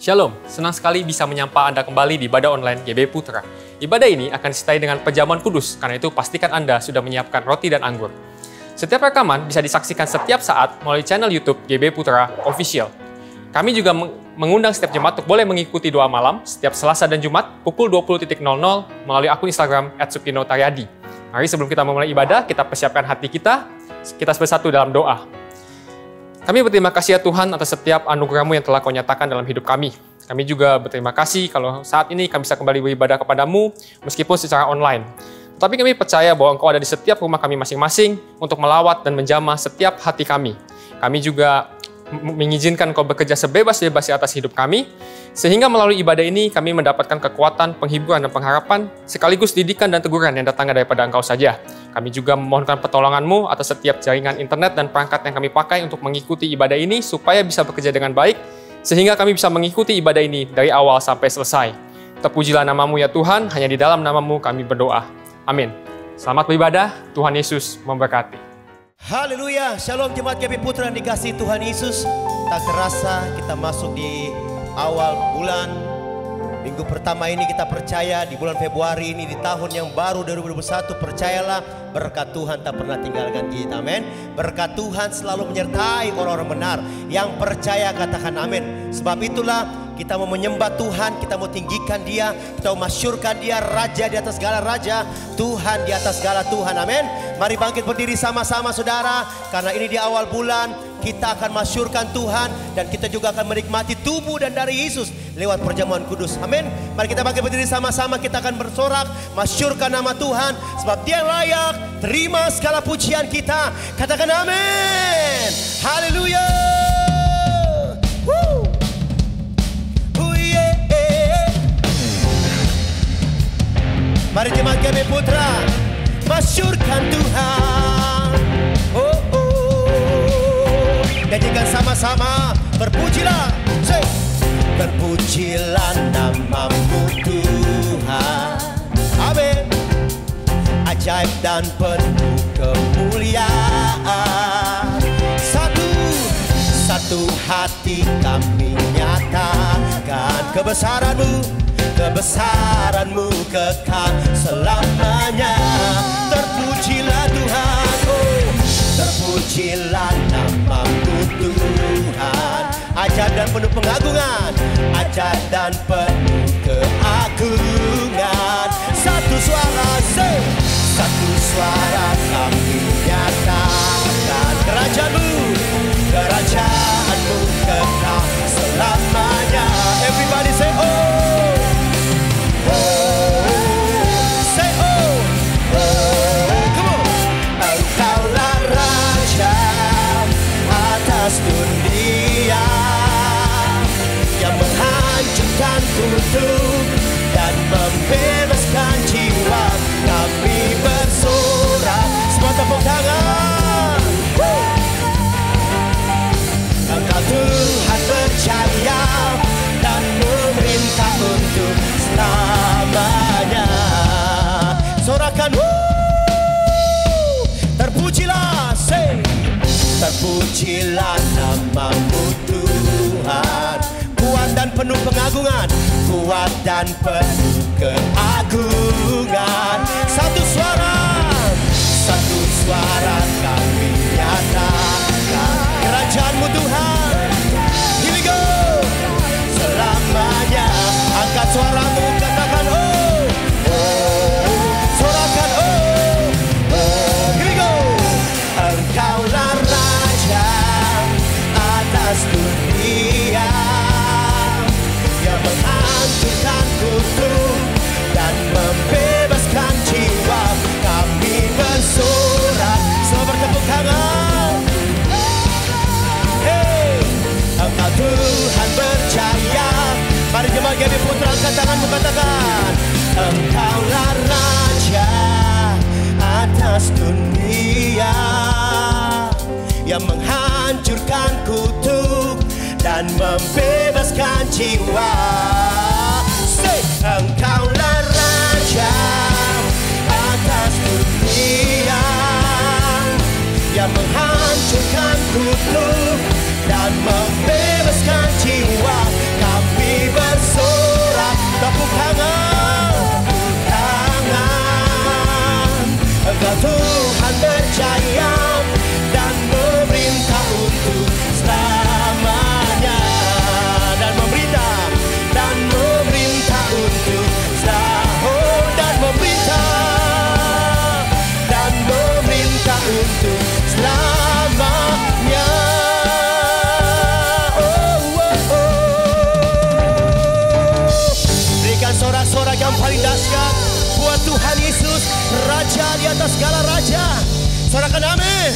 Shalom, senang sekali bisa menyapa Anda kembali di ibadah online GB Putra. Ibadah ini akan disertai dengan perjamuan kudus, karena itu pastikan Anda sudah menyiapkan roti dan anggur. Setiap rekaman bisa disaksikan setiap saat melalui channel YouTube GB Putra Official. Kami juga mengundang setiap jemaat untuk boleh mengikuti doa malam setiap Selasa dan Jumat pukul 20.00 melalui akun Instagram @sukinotaryadi. Mari sebelum kita memulai ibadah, kita persiapkan hati kita bersatu dalam doa. Kami berterima kasih ya Tuhan atas setiap anugerah-Mu yang telah Kau nyatakan dalam hidup kami. Kami juga berterima kasih kalau saat ini kami bisa kembali beribadah kepadamu meskipun secara online. Tetapi kami percaya bahwa Engkau ada di setiap rumah kami masing-masing untuk melawat dan menjamah setiap hati kami. Kami juga mengizinkan Engkau bekerja sebebas-bebasnya atas hidup kami, sehingga melalui ibadah ini kami mendapatkan kekuatan, penghiburan, dan pengharapan, sekaligus didikan dan teguran yang datang daripada Engkau saja. Kami juga memohonkan pertolongan-Mu atas setiap jaringan internet dan perangkat yang kami pakai untuk mengikuti ibadah ini supaya bisa bekerja dengan baik, sehingga kami bisa mengikuti ibadah ini dari awal sampai selesai. Terpujilah nama-Mu ya Tuhan, hanya di dalam nama-Mu kami berdoa. Amin. Selamat beribadah, Tuhan Yesus memberkati. Haleluya, shalom jemaat GB Putra yang dikasihi Tuhan Yesus. Tak terasa kita masuk di awal bulan. Minggu pertama ini kita percaya di bulan Februari ini, di tahun yang baru 2021, percayalah berkat Tuhan tak pernah tinggalkan kita, amin. Berkat Tuhan selalu menyertai orang-orang benar. Yang percaya katakan amin. Sebab itulah kita mau menyembah Tuhan, kita mau tinggikan Dia, kita mau masyurkan Dia, Raja di atas segala Raja, Tuhan di atas segala Tuhan, amin. Mari bangkit berdiri sama-sama saudara, karena ini di awal bulan, kita akan masyurkan Tuhan, dan kita juga akan menikmati tubuh dan darah Yesus lewat perjamuan kudus, amin. Mari kita bangkit berdiri sama-sama, kita akan bersorak, masyurkan nama Tuhan, sebab Dia layak terima segala pujian kita, katakan amin. Haleluya. Mari jemaat GB Putra masyurkan Tuhan. Oh, oh. Nyanyikan sama-sama. Terpujilah. Say. Terpujilah nama-Mu Tuhan. Amin. Ajaib dan penuh kemuliaan. Satu hati kami nyatakan kebesaran-Mu. Kebesaran-Mu kekal selamanya. Terpujilah Tuhan, oh, terpujilah nama-Mu Tuhan. Ajaib dan penuh pengagungan, ajaib dan penuh keagungan. Satu suara, say. Satu suara kami nyatakan kerajaan-Mu, kerajaan-Mu kekal selamanya. Everybody say oh. Dunia yang menghancurkan kutub dan membebaskan jiwa, kami bersorak. Semua tepuk tangan. Engkau Tuhan percaya dan memerintah untuk selamanya. Sorakan, terpujilah, say. Terpujilah nama-Mu Tuhan. Kuat dan penuh pengagungan, kuat dan penuh keagungan. Satu suara kami nyatakan kerajaan-Mu Tuhan. Here we go. Selamanya. Angkat suara-Mu, katakan oh, oh, sorakan oh, oh. Here we go. Engkaulah dunia yang menghancurkan kutub dan membebaskan jiwa, kami bersorak. Semua bertepuk tangan. Hey, Engkau Tuhan percaya. Mari jemaat GB Putra, angkat tanganmu, katakan Engkaulah Raja atas dunia yang menghancurkan kutub dan membebaskan jiwa. Say, Engkaulah Raja atas dunia yang menghancurkan kutub dan membebaskan jiwa, kami di atas segala raja. Sorakan amin.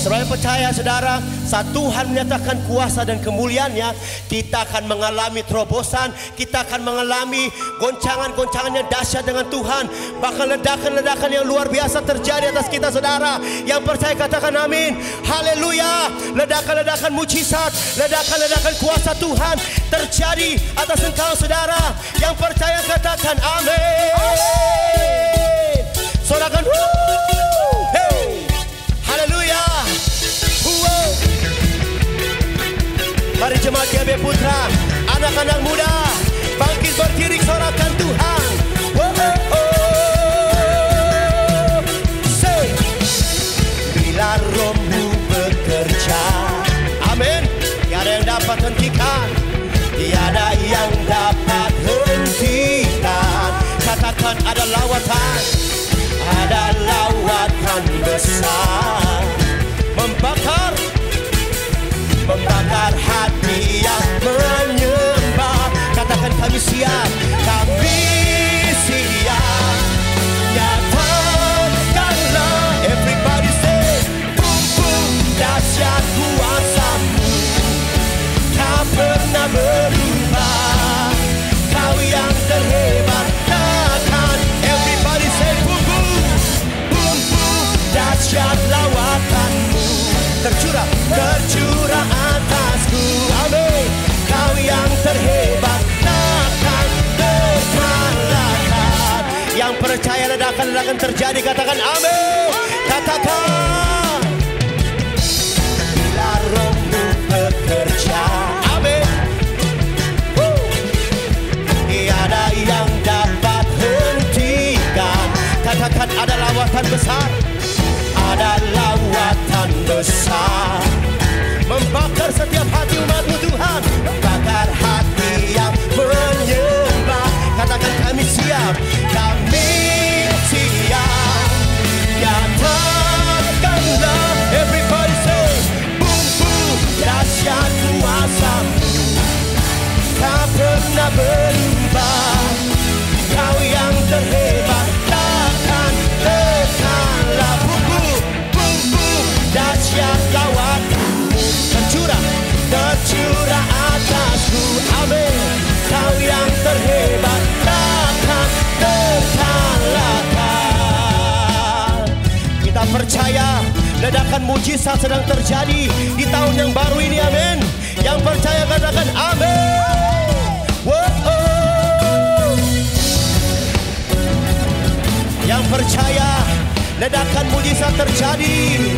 Saudara percaya saudara, saat Tuhan menyatakan kuasa dan kemuliaannya, kita akan mengalami terobosan, kita akan mengalami goncangan-goncangan yang dahsyat dengan Tuhan. Bahkan ledakan-ledakan yang luar biasa terjadi atas kita saudara. Yang percaya katakan amin. Haleluya. Ledakan-ledakan mujizat, ledakan-ledakan kuasa Tuhan terjadi atas engkau saudara. Yang percaya katakan amin. Sorakan hey. Haleluya. Mari jemaat GBI Putra, anak-anak muda, bangkit berdiri sorakan Tuhan. Say, bila rohmu bekerja, amin. Tiada yang dapat hentikan, tiada yang dapat hentikan. Katakan ada lawatan besar, membakar hati yang menyembah. Katakan kami siap, kami siap. Nyatakanlah, everybody say, boom boom, dahsyat kuasa-Mu tak pernah berubah. Kau yang terhebat, takkan. Everybody say, boom boom, boom boom, dahsyat lawatan-Mu tercurah atasku. Amin. Kau yang terhebat, takkan terkalahkan. Yang percaya ledakan-ledakan terjadi, katakan amin. Katakan, bila rohmu bekerja, amin. Tiada yang dapat hentikan. Katakan ada lawatan besar, ada lawatan besar, membakar setiap hati umat-Mu Tuhan, membakar hati yang menyembah. Katakan kami siap, kami siap. Nyatakanlah, everybody say, boom boom, dahsyat kuasa-Mu tak pernah berubah. Kau yang terhebat, takkan terkalah. Dahsyat lawatan-Mu tercurah atasku. Amin. Kau yang terhebat, takkan terkalahkan. Kita percaya ledakan mujizat sedang terjadi di tahun yang baru ini. Amin. Yang percaya katakan amin. Yang percaya ledakan mujizat terjadi,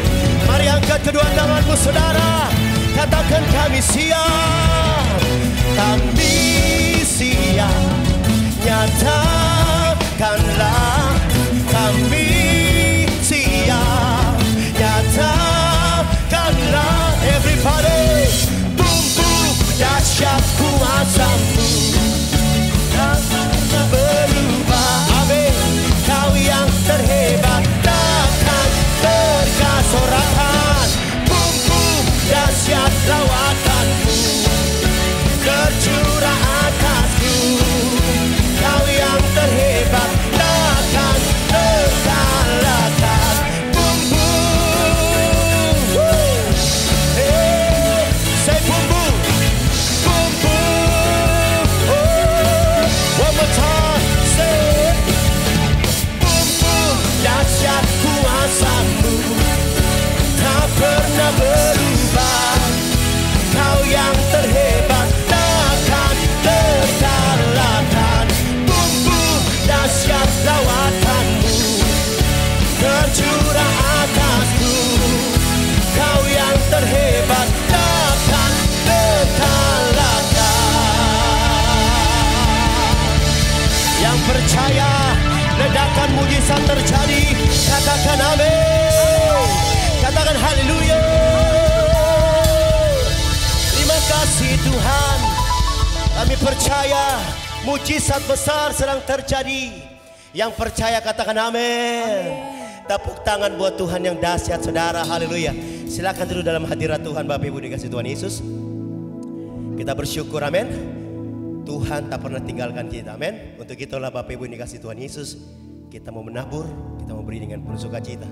mari angkat kedua tanganmu saudara. Katakan kami siap, kami siap. Nyatakanlah, kami siap. Nyatakanlah, everybody. Boom boom, dahsyat kuasa-Mu tak berubah. Amin. Kau yang terhebat, takkan terkasorakan. Boom boom, dahsyat lawatan-Mu tercurah atasku. Kau yang terhebat, takkan terkalahkan. Boom boom, hey, say boom boom, boom boom. Oh, one more time, say. Dahsyat kuasa-Mu tak pernah berubah. Kau yang terhebat, takkan terkalahkan. Boom boom, dahsyat lawatan-Mu tercurah atasku. Kau yang terhebat, takkan terkalahkan. Yang percaya ledakan mujizat terjadi, katakan amin. Katakan haleluya. Terima kasih Tuhan. Kami percaya mujizat besar sedang terjadi. Yang percaya katakan amin. Tepuk tangan buat Tuhan yang dahsyat saudara. Haleluya. Silakan duduk dalam hadirat Tuhan. Bapak Ibu dikasih Tuhan Yesus, kita bersyukur amin. Tuhan tak pernah tinggalkan kita, amin. Untuk itulah Bapak Ibu dikasih Tuhan Yesus, Kita mau menabur, kita mau beri dengan penuh sukacita.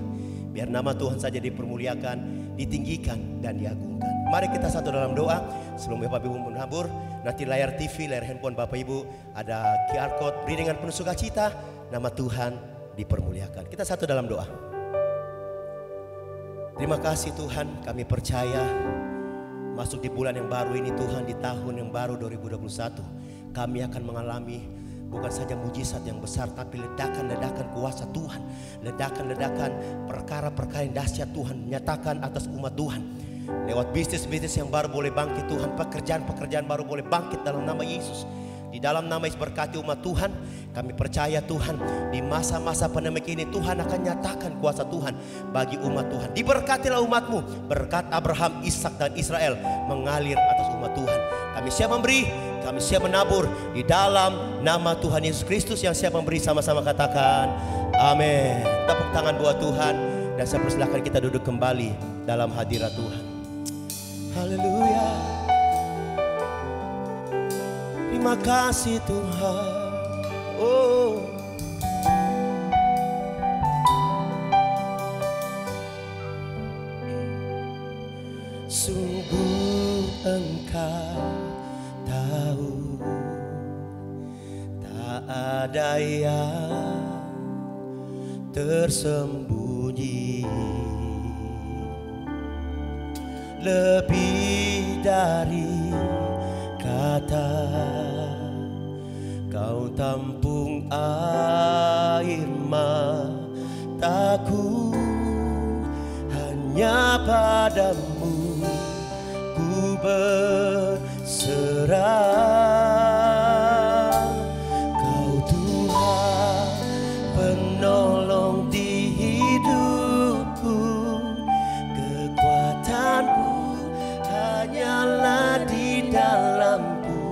Biar nama Tuhan saja dipermuliakan, ditinggikan, dan diagungkan. Mari kita satu dalam doa sebelum Bapak Ibu menabur. Nanti layar TV, layar handphone Bapak Ibu ada QR code, beri dengan penuh sukacita. Nama Tuhan dipermuliakan. Kita satu dalam doa. Terima kasih Tuhan, kami percaya masuk di bulan yang baru ini Tuhan, di tahun yang baru 2021. Kami akan mengalami bukan saja mujizat yang besar, tapi ledakan-ledakan kuasa Tuhan. Ledakan-ledakan perkara-perkara yang dahsyat Tuhan nyatakan atas umat Tuhan. Lewat bisnis-bisnis yang baru boleh bangkit Tuhan. Pekerjaan-pekerjaan baru boleh bangkit dalam nama Yesus. Di dalam nama Yesus berkati umat Tuhan. Kami percaya Tuhan, di masa-masa pandemi ini Tuhan akan nyatakan kuasa Tuhan bagi umat Tuhan. Diberkatilah umat-Mu. Berkat Abraham, Ishak dan Israel mengalir atas umat Tuhan. Kami siap memberi, kami siap menabur di dalam nama Tuhan Yesus Kristus yang siap memberi. Sama-sama katakan amin. Tepuk tangan buat Tuhan. Dan saya persilahkan kita duduk kembali dalam hadirat Tuhan. Haleluya. Terima kasih Tuhan. Oh, sungguh Engkau tahu tak ada yang tersembunyi, lebih dari kata Kau tampung air mataku, hanya padamu ku berserah. Kau Tuhan penolong di hidupku, kekuatanku hanyalah di dalamku.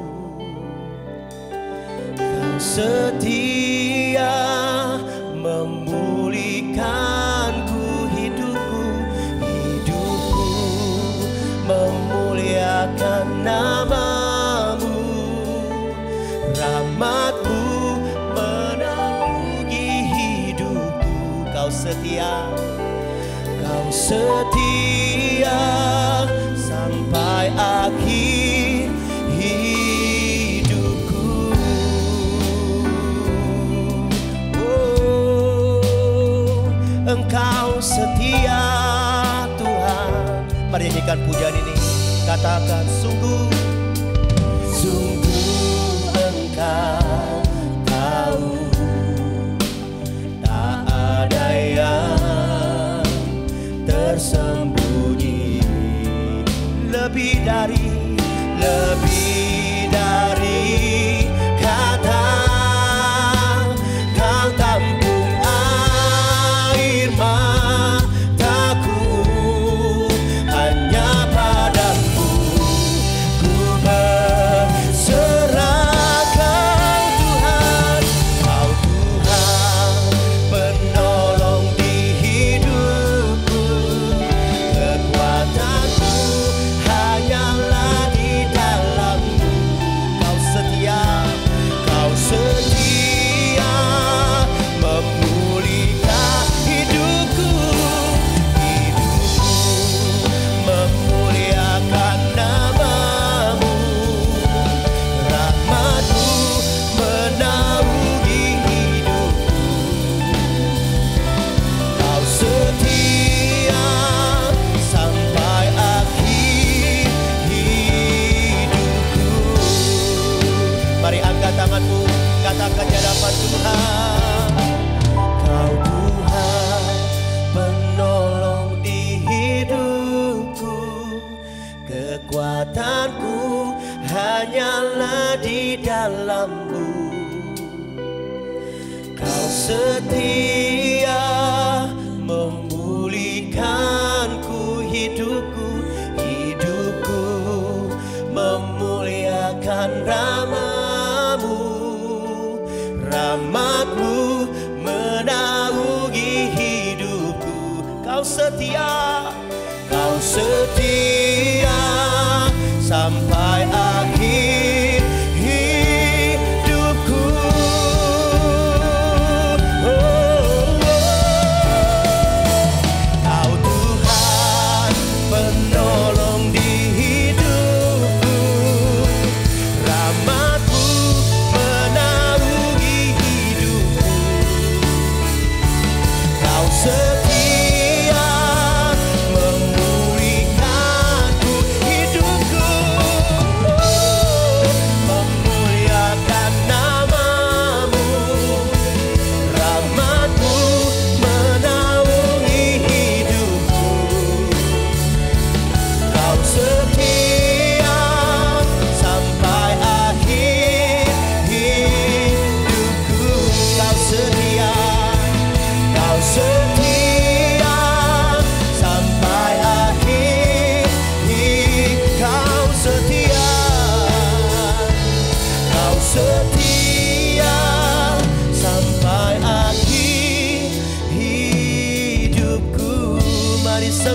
Kau setia memulihkanku, hidupku memuliakan nama-Mu. Rahmat-Mu menaungi hidupku. Kau setia sampai akhir hidupku. Oh, Engkau setia Tuhan. Mari nyanyikan pujian ini. Katakan sungguh Engkau tahu tak ada yang tersembunyi, lebih dari kata Kau tampung air mataku, hanya padamu ku berserah. Kau Tuhan penolong di hidupku, kekuatanku hanyalah di dalam-Mu. Kau setia memulihkan hidupku, memuliakan nama-Mu. Rahmat-Mu menaungi hidupku. Kau setia sampai akhir hidupku. Mari angkat tanganmu, katakan di hadapan Tuhan. Kau Tuhan penolong di hidupku, kekuatanku hanyalah di dalam-Mu. Kau setia memulihkanku, hidupku memuliakan nama-Mu. Rahmat-Mu menaungi hidupku. Kau setia sampai akhir hidupku. Oh,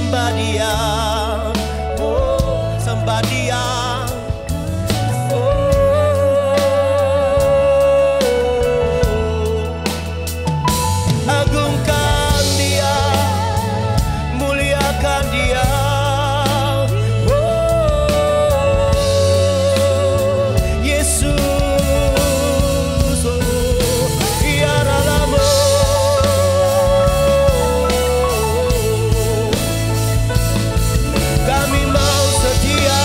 sembah Dia, oh sembah Dia. Agungkan Dia, muliakan Dia, oh Yesus, oh ya Ralamo. Kami mau setia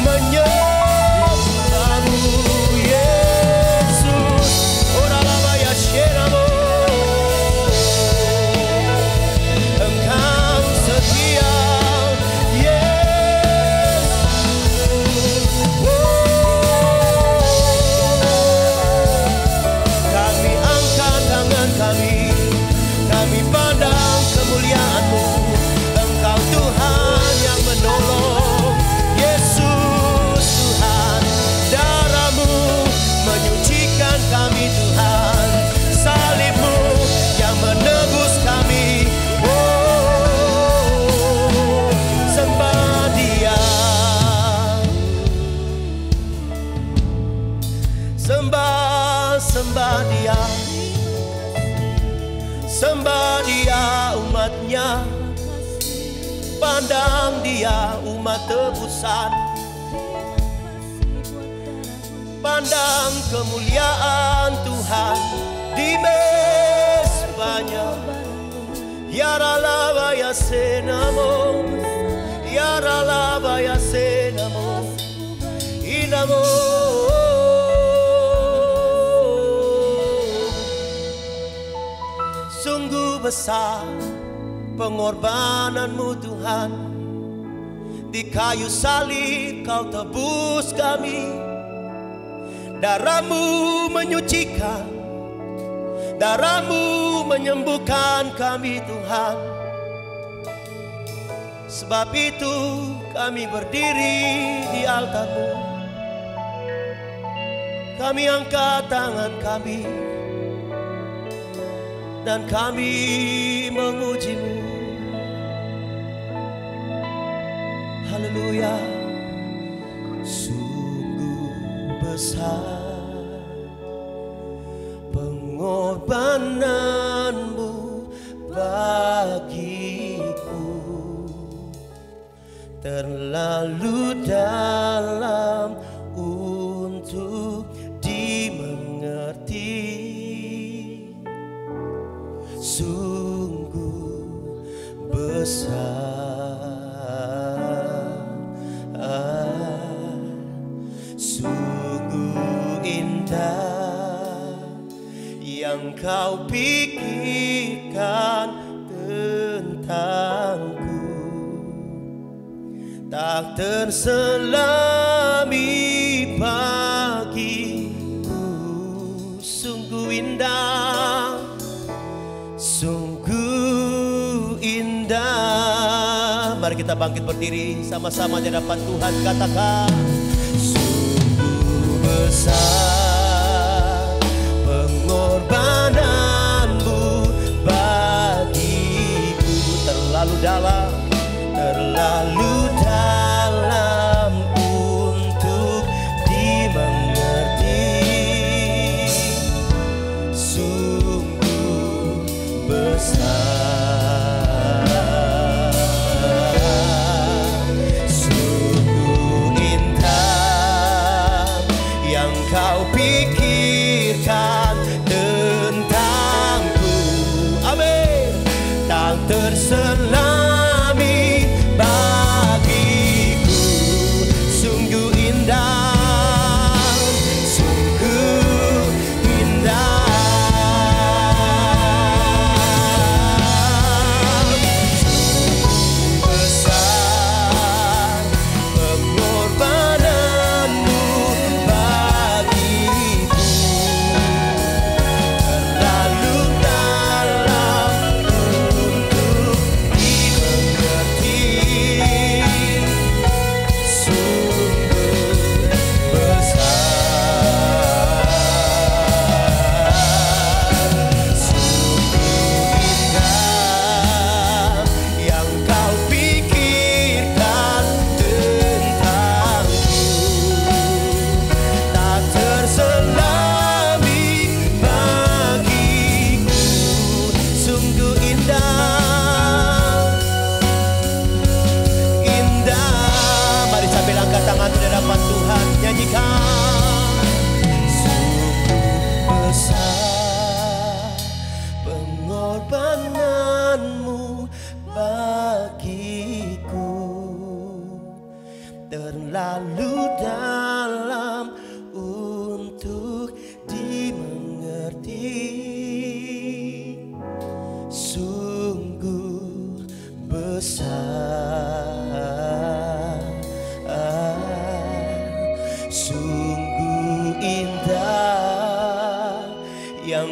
menyembahmu Yesus, oh Ralama ya Shenamo. Engkau setia Yesus, kami angkat tangan kami pandang kemuliaan-Mu. Engkau Tuhan yang menolong, Yesus Tuhan. Darah-Mu menyucikan kami Tuhan, salib-Mu yang menebus kami. Oh, sembah Dia, sembah Dia, sembah Dia umat-Nya, pandang Dia umat tebusan, pandang kemuliaan Tuhan di mezbahnya. Ya Ralaba ya Senamo, ya Ralaba ya Senamo, Inamo. Sungguh besar pengorbanan-Mu Tuhan, di kayu salib Kau tebus kami. Darah-Mu menyucikan, darah-Mu menyembuhkan kami Tuhan. Sebab itu kami berdiri di altar-Mu, kami angkat tangan kami dan kami memuji-Mu. Haleluya. Sungguh besar pengorbanan-Mu bagiku, terlalu dalam untuk dimengerti. Sungguh besar, sungguh indah yang Kau pikirkan tentangku, tak terselami bagiku. Sungguh indah, sungguh indah. Mari kita bangkit berdiri sama-sama di hadapan Tuhan, katakan sungguh besar pengorbanan-Mu bagiku, terlalu dalam, terlalu dalam untuk dimengerti. Sungguh besar, sungguh indah yang Kau pikirkan tentangku. Amin. Tak terselami bagiku. Sungguh indah, sungguh indah. Sungguh besar pengorbanan-Mu bagiku.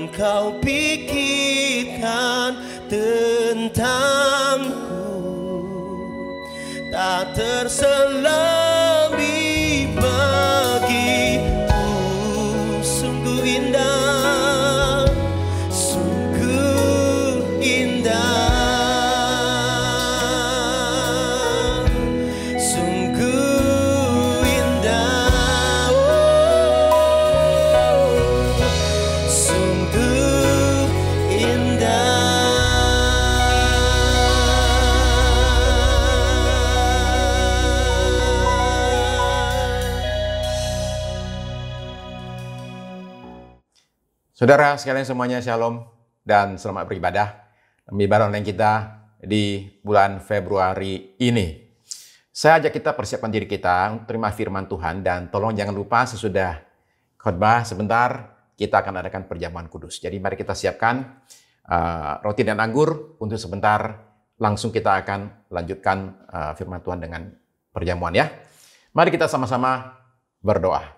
engkau pikirkan tentangku, tak terselami bagiku. Sungguh indah, sungguh indah, sungguh indah, sungguh indah. Saudara sekalian semuanya, shalom dan selamat beribadah. Ibadah online kita di bulan Februari ini. Saya ajak kita persiapkan diri kita untuk terima firman Tuhan, dan tolong jangan lupa sesudah khotbah sebentar kita akan adakan perjamuan kudus. Jadi mari kita siapkan roti dan anggur untuk sebentar, langsung kita akan lanjutkan firman Tuhan dengan perjamuan ya. Mari kita sama-sama berdoa.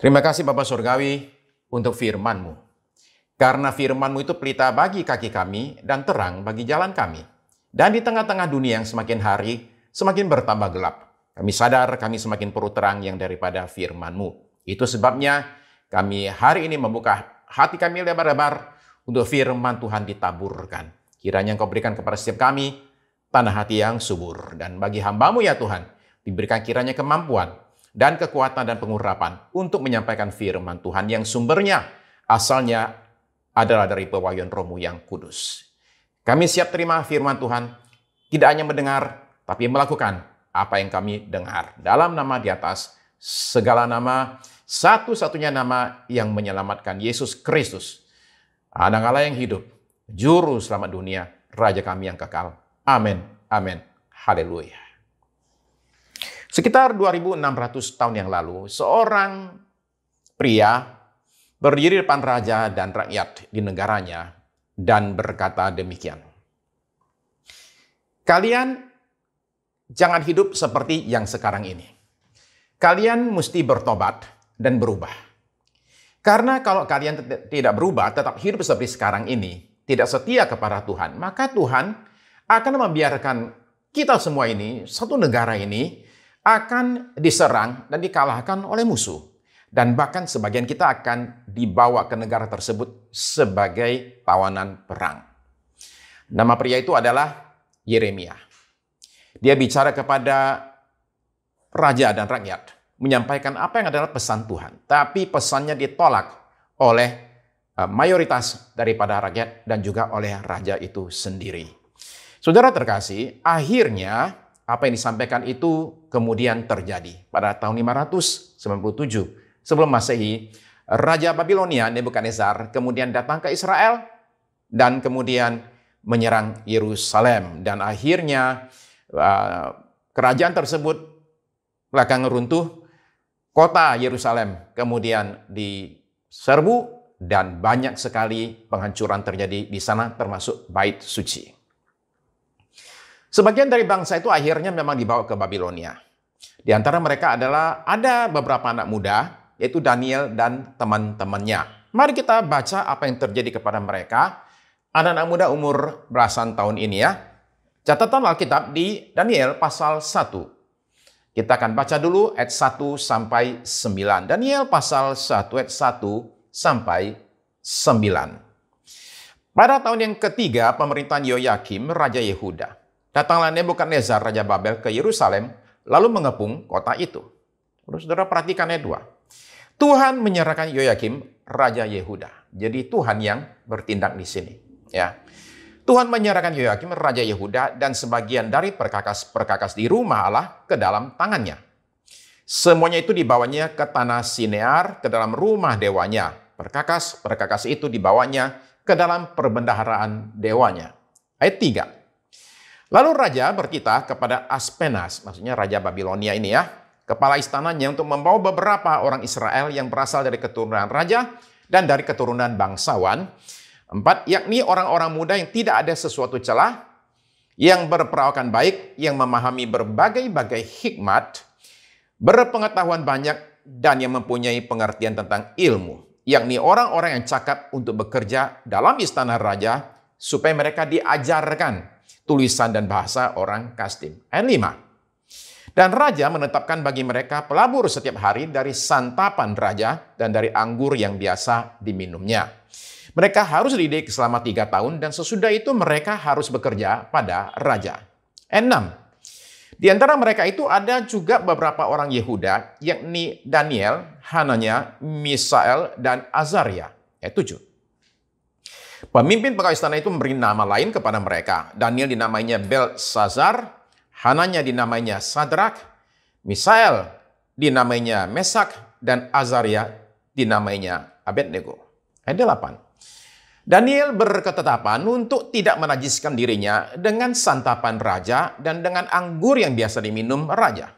Terima kasih Bapa Surgawi untuk firman-Mu. Karena firman-Mu itu pelita bagi kaki kami dan terang bagi jalan kami. Dan di tengah-tengah dunia yang semakin hari semakin bertambah gelap, kami sadar kami semakin perlu terang yang daripada firman-Mu. Itu sebabnya kami hari ini membuka hati kami lebar-lebar untuk firman Tuhan ditaburkan. Kiranya Engkau berikan kepada setiap kami tanah hati yang subur. Dan bagi hamba-Mu ya Tuhan, diberikan kiranya kemampuan dan kekuatan dan pengurapan untuk menyampaikan firman Tuhan yang sumbernya, asalnya adalah dari pewahyuan Roh-Mu yang kudus. Kami siap terima firman Tuhan, tidak hanya mendengar, tapi melakukan apa yang kami dengar. Dalam nama di atas segala nama, satu-satunya nama yang menyelamatkan, Yesus Kristus, Anak Allah yang hidup, Juru Selamat dunia, Raja kami yang kekal. Amin, amin, haleluya. Sekitar 2.600 tahun yang lalu, seorang pria berdiri depan raja dan rakyat di negaranya dan berkata demikian. Kalian jangan hidup seperti yang sekarang ini. Kalian mesti bertobat dan berubah. Karena kalau kalian tidak berubah, tetap hidup seperti sekarang ini, tidak setia kepada Tuhan, maka Tuhan akan membiarkan kita semua ini, satu negara ini, akan diserang dan dikalahkan oleh musuh. Dan bahkan sebagian kita akan dibawa ke negara tersebut sebagai tawanan perang. Nama pria itu adalah Yeremia. Dia bicara kepada raja dan rakyat, menyampaikan apa yang adalah pesan Tuhan. Tapi pesannya ditolak oleh mayoritas daripada rakyat dan juga oleh raja itu sendiri. Saudara terkasih, akhirnya apa yang disampaikan itu kemudian terjadi. Pada tahun 597 sebelum Masehi, Raja Babilonia Nebukadnezar kemudian datang ke Israel dan kemudian menyerang Yerusalem. Dan akhirnya kerajaan tersebut belakangan runtuh, kota Yerusalem kemudian diserbu dan banyak sekali penghancuran terjadi di sana termasuk bait suci. Sebagian dari bangsa itu akhirnya memang dibawa ke Babilonia. Di antara mereka ada beberapa anak muda, yaitu Daniel dan teman-temannya. Mari kita baca apa yang terjadi kepada mereka. Anak-anak muda umur belasan tahun ini ya. Catatan Alkitab di Daniel pasal 1. Kita akan baca dulu ayat 1 sampai 9. Daniel pasal 1 ayat 1 sampai 9. Pada tahun yang ketiga pemerintahan Yoyakim, Raja Yehuda, datanglah Nebukadnezar, Raja Babel ke Yerusalem, lalu mengepung kota itu. Terus saudara perhatikan ayat 2. Tuhan menyerahkan Yoyakim, Raja Yehuda. Jadi Tuhan yang bertindak di sini. Ya. Tuhan menyerahkan Yoyakim, Raja Yehuda, dan sebagian dari perkakas-perkakas di rumah Allah ke dalam tangannya. Semuanya itu dibawanya ke tanah Sinear, ke dalam rumah dewanya. Perkakas-perkakas itu dibawanya ke dalam perbendaharaan dewanya. Ayat 3. Lalu raja bertitah kepada Aspenas, maksudnya Raja Babilonia ini ya, kepala istananya untuk membawa beberapa orang Israel yang berasal dari keturunan raja dan dari keturunan bangsawan. 4, yakni orang-orang muda yang tidak ada sesuatu celah, yang berperawakan baik, yang memahami berbagai-bagai hikmat, berpengetahuan banyak, dan yang mempunyai pengertian tentang ilmu. yakni orang-orang yang cakap untuk bekerja dalam istana raja, supaya mereka diajarkan tulisan dan bahasa orang Kasdim. Ayat 5. Dan raja menetapkan bagi mereka pelabur setiap hari dari santapan raja dan dari anggur yang biasa diminumnya. Mereka harus dididik selama 3 tahun dan sesudah itu mereka harus bekerja pada raja. 6. Di antara mereka itu ada juga beberapa orang Yehuda, yakni Daniel, Hananya, Misael, dan Azaria. 7. Pemimpin pegawai istana itu memberi nama lain kepada mereka. Daniel dinamainya Belsazar, Hananya dinamainya Sadrak, Misael dinamainya Mesak, dan Azaria dinamainya Abednego. Ayat 8. Daniel berketetapan untuk tidak menajiskan dirinya dengan santapan raja dan dengan anggur yang biasa diminum raja.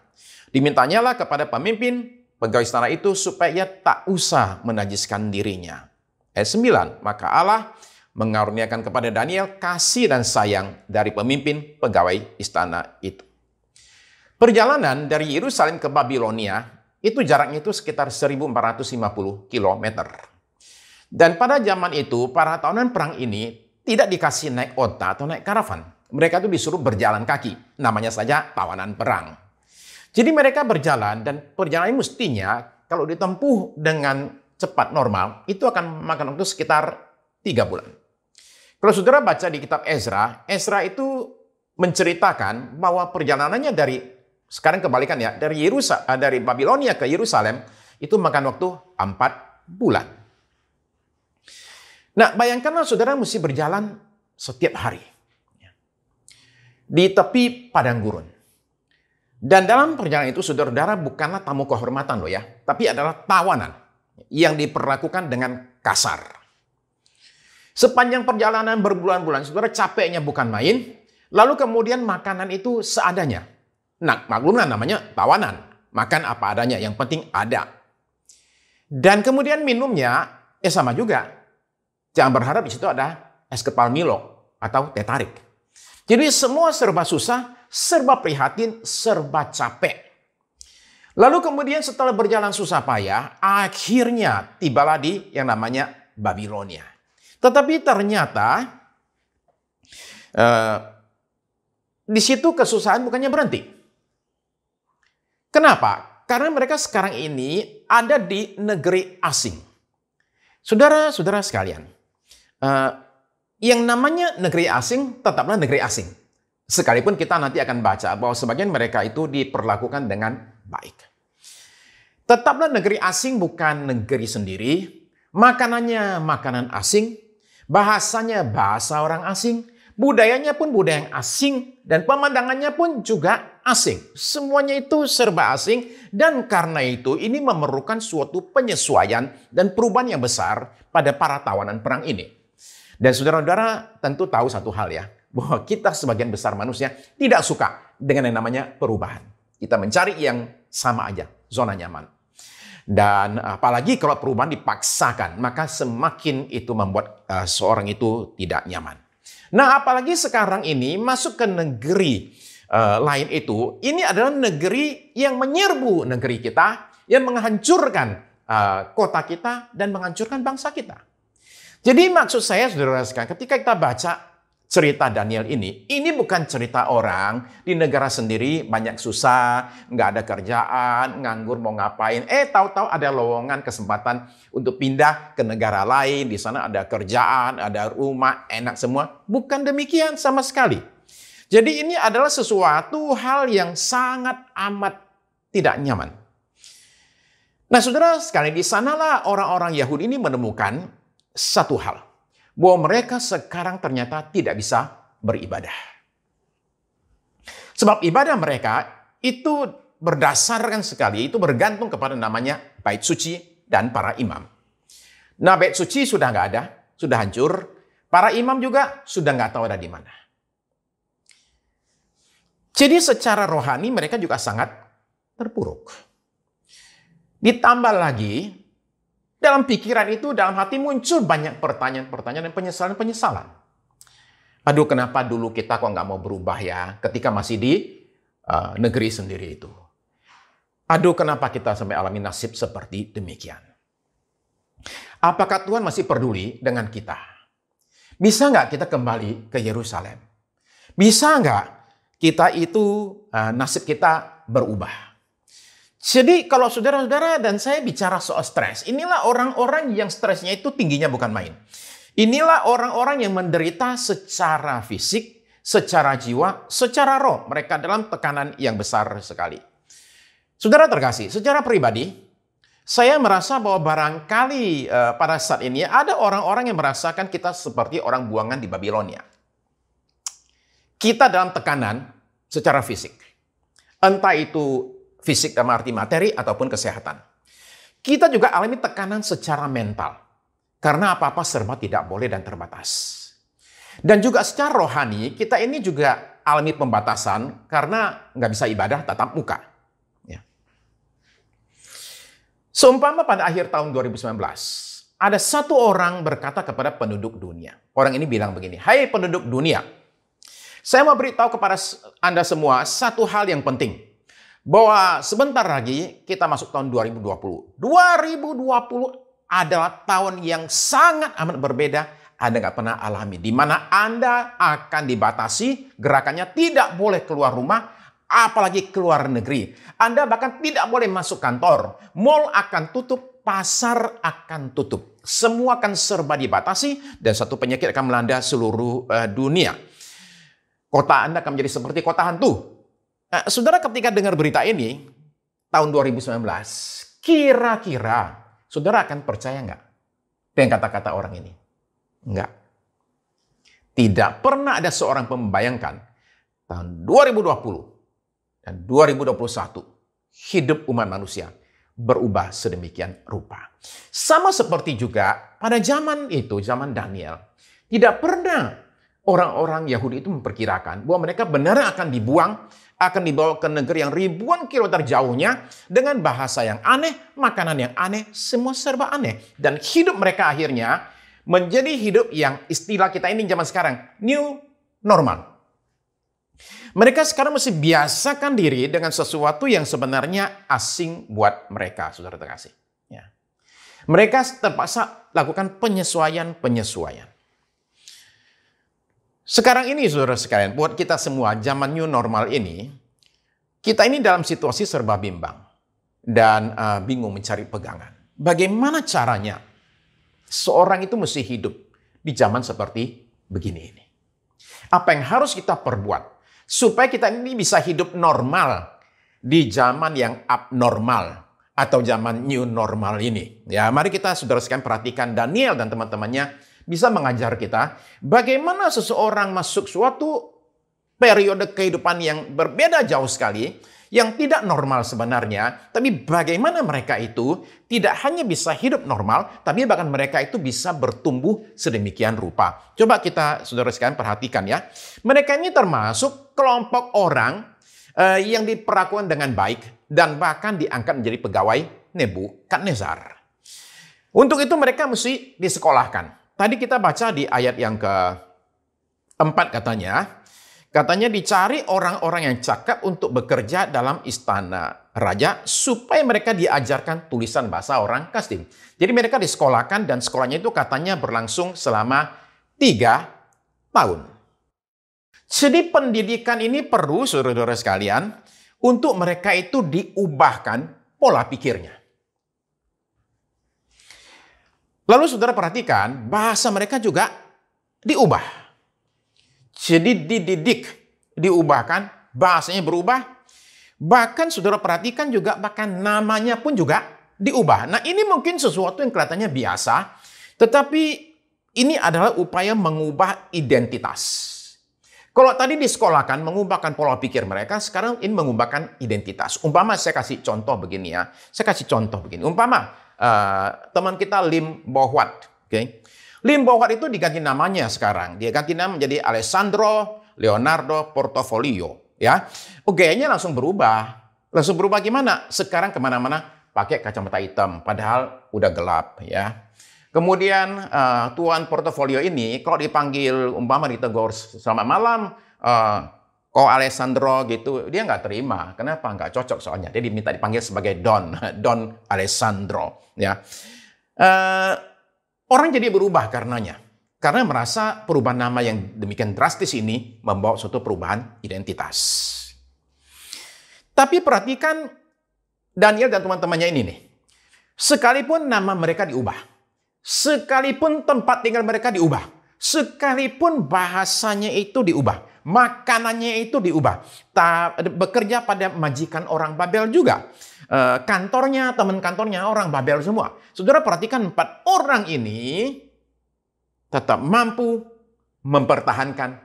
Dimintanyalah kepada pemimpin pegawai istana itu supaya ia tak usah menajiskan dirinya. Ayat 9. Maka Allah mengaruniakan kepada Daniel kasih dan sayang dari pemimpin pegawai istana itu. Perjalanan dari Yerusalem ke Babilonia itu jaraknya itu sekitar 1450 km. Dan pada zaman itu para tawanan perang ini tidak dikasih naik onta atau naik karavan. Mereka itu disuruh berjalan kaki. Namanya saja tawanan perang. Jadi mereka berjalan dan perjalanan mestinya kalau ditempuh dengan cepat normal itu akan memakan waktu sekitar 3 bulan. Kalau saudara baca di kitab Ezra, Ezra itu menceritakan bahwa perjalanannya sekarang kebalikan ya, dari Babilonia ke Yerusalem itu makan waktu 4 bulan. Nah, bayangkanlah saudara mesti berjalan setiap hari di tepi padang gurun. Dan dalam perjalanan itu saudara-saudara bukanlah tamu kehormatan loh ya, tapi adalah tawanan yang diperlakukan dengan kasar. Sepanjang perjalanan berbulan-bulan, saudara capeknya bukan main. Lalu kemudian makanan itu seadanya. Nah, maklumlah namanya tawanan. Makan apa adanya, yang penting ada. Dan kemudian minumnya, sama juga. Jangan berharap di situ ada es kepal Milo atau teh tarik. Jadi semua serba susah, serba prihatin, serba capek. Lalu kemudian setelah berjalan susah payah, akhirnya tibalah di yang namanya Babilonia. Tetapi ternyata di situ kesusahan bukannya berhenti. Kenapa? Karena mereka sekarang ini ada di negeri asing. Saudara-saudara sekalian, yang namanya negeri asing tetaplah negeri asing. Sekalipun kita nanti akan baca bahwa sebagian mereka itu diperlakukan dengan baik. Tetaplah negeri asing bukan negeri sendiri. Makanannya makanan asing. Bahasanya bahasa orang asing, budayanya pun budaya yang asing, dan pemandangannya pun juga asing. Semuanya itu serba asing, dan karena itu ini memerlukan suatu penyesuaian dan perubahan yang besar pada para tawanan perang ini. Dan saudara-saudara tentu tahu satu hal ya, bahwa kita sebagian besar manusia tidak suka dengan yang namanya perubahan. Kita mencari yang sama aja, zona nyaman. Dan apalagi kalau perubahan dipaksakan, maka semakin itu membuat seorang itu tidak nyaman. Nah, apalagi sekarang ini masuk ke negeri lain itu, ini adalah negeri yang menyerbu negeri kita, yang menghancurkan kota kita dan menghancurkan bangsa kita. Jadi maksud saya, saudara sekalian, ketika kita baca cerita Daniel ini bukan cerita orang di negara sendiri banyak susah, nggak ada kerjaan, nganggur mau ngapain. Tahu-tahu ada lowongan kesempatan untuk pindah ke negara lain, di sana ada kerjaan, ada rumah, enak semua. Bukan demikian sama sekali. Jadi ini adalah sesuatu hal yang sangat amat tidak nyaman. Nah, saudara sekalian, di sanalah orang-orang Yahudi ini menemukan satu hal. Bahwa mereka sekarang ternyata tidak bisa beribadah. Sebab ibadah mereka itu berdasarkan sekali, itu bergantung kepada namanya bait suci dan para imam. Nah, bait suci sudah nggak ada, sudah hancur. Para imam juga sudah nggak tahu ada di mana. Jadi secara rohani mereka juga sangat terpuruk. Ditambah lagi, dalam pikiran itu, dalam hati muncul banyak pertanyaan-pertanyaan dan penyesalan-penyesalan. Aduh, kenapa dulu kita kok nggak mau berubah ya ketika masih di negeri sendiri itu. Aduh, kenapa kita sampai alami nasib seperti demikian. Apakah Tuhan masih peduli dengan kita? Bisa nggak kita kembali ke Yerusalem? Bisa nggak kita itu, nasib kita berubah? Jadi kalau saudara-saudara dan saya bicara soal stres, inilah orang-orang yang stresnya itu tingginya bukan main. Inilah orang-orang yang menderita secara fisik, secara jiwa, secara roh. Mereka dalam tekanan yang besar sekali. Saudara terkasih, secara pribadi, saya merasa bahwa barangkali pada saat ini ada orang-orang yang merasakan kita seperti orang buangan di Babilonia. Kita dalam tekanan secara fisik. Entah itu fisik dalam arti materi ataupun kesehatan. Kita juga alami tekanan secara mental. Karena apa-apa serba tidak boleh dan terbatas. Dan juga secara rohani, kita ini juga alami pembatasan karena nggak bisa ibadah tatap muka. Ya. Seumpama pada akhir tahun 2019, ada satu orang berkata kepada penduduk dunia. Orang ini bilang begini, "Hai penduduk dunia, saya mau beritahu kepada Anda semua satu hal yang penting. Bahwa sebentar lagi kita masuk tahun 2020. 2020 adalah tahun yang sangat amat berbeda Anda nggak pernah alami. Di mana Anda akan dibatasi, gerakannya tidak boleh keluar rumah, apalagi keluar negeri. Anda bahkan tidak boleh masuk kantor. Mall akan tutup, pasar akan tutup. Semua akan serba dibatasi dan satu penyakit akan melanda seluruh dunia. Kota Anda akan menjadi seperti kota hantu." Saudara ketika dengar berita ini, tahun 2019, kira-kira saudara akan percaya nggak dengan kata-kata orang ini? Enggak. Tidak pernah ada seorang pun membayangkan tahun 2020 dan 2021 hidup umat manusia berubah sedemikian rupa. Sama seperti juga pada zaman itu, zaman Daniel, tidak pernah orang-orang Yahudi itu memperkirakan bahwa mereka benar akan dibuang, akan dibawa ke negeri yang ribuan kilometer jauhnya dengan bahasa yang aneh, makanan yang aneh, semua serba aneh. Dan hidup mereka akhirnya menjadi hidup yang istilah kita ini zaman sekarang, new normal. Mereka sekarang mesti biasakan diri dengan sesuatu yang sebenarnya asing buat mereka, saudara terkasih. Ya. Mereka terpaksa lakukan penyesuaian. Sekarang ini saudara sekalian, buat kita semua zaman new normal ini, kita ini dalam situasi serba bimbang dan bingung mencari pegangan. Bagaimana caranya seorang itu mesti hidup di zaman seperti begini ini? Apa yang harus kita perbuat supaya kita ini bisa hidup normal di zaman yang abnormal atau zaman new normal ini? Ya, mari kita saudara sekalian perhatikan Daniel dan teman-temannya bisa mengajar kita bagaimana seseorang masuk suatu periode kehidupan yang berbeda jauh sekali, yang tidak normal sebenarnya, tapi bagaimana mereka itu tidak hanya bisa hidup normal, tapi bahkan mereka itu bisa bertumbuh sedemikian rupa. Coba kita, saudara sekalian, perhatikan ya. Mereka ini termasuk kelompok orang yang diperlakukan dengan baik dan bahkan diangkat menjadi pegawai Nebukadnezar. Untuk itu mereka mesti disekolahkan. Tadi kita baca di ayat yang ke-4 katanya dicari orang-orang yang cakap untuk bekerja dalam istana raja supaya mereka diajarkan tulisan bahasa orang Kasdim. Jadi mereka disekolahkan dan sekolahnya itu katanya berlangsung selama 3 tahun. Jadi pendidikan ini perlu saudara-saudara sekalian untuk mereka itu diubahkan pola pikirnya. Lalu saudara perhatikan, bahasa mereka juga diubah. Jadi dididik, diubahkan, bahasanya berubah. Bahkan saudara perhatikan juga, bahkan namanya pun juga diubah. Nah ini mungkin sesuatu yang kelihatannya biasa, tetapi ini adalah upaya mengubah identitas. Kalau tadi disekolahkan, mengubahkan pola pikir mereka, sekarang ini mengubahkan identitas. Umpama saya kasih contoh begini ya, Umpama teman kita Lim Bo Hwat, okay? Lim Bo Hwat itu diganti namanya sekarang. Dia ganti nama menjadi Alessandro Leonardo Portofolio. Ya, gayanya langsung berubah. Langsung berubah gimana? Sekarang kemana-mana pakai kacamata hitam, padahal udah gelap. Ya. Kemudian Tuan Portofolio ini kalau dipanggil umpama ditegur selamat malam, kok Alessandro gitu, dia nggak terima. Kenapa? Nggak cocok soalnya. Dia diminta dipanggil sebagai Don Alessandro. Ya. Orang jadi berubah karenanya. Karena merasa perubahan nama yang demikian drastis ini membawa suatu perubahan identitas. Tapi perhatikan Daniel dan teman-temannya ini nih. Sekalipun nama mereka diubah, sekalipun tempat tinggal mereka diubah, sekalipun bahasanya itu diubah, makanannya itu diubah, bekerja pada majikan orang Babel juga, kantornya, teman kantornya orang Babel semua. Saudara perhatikan 4 orang ini tetap mampu mempertahankan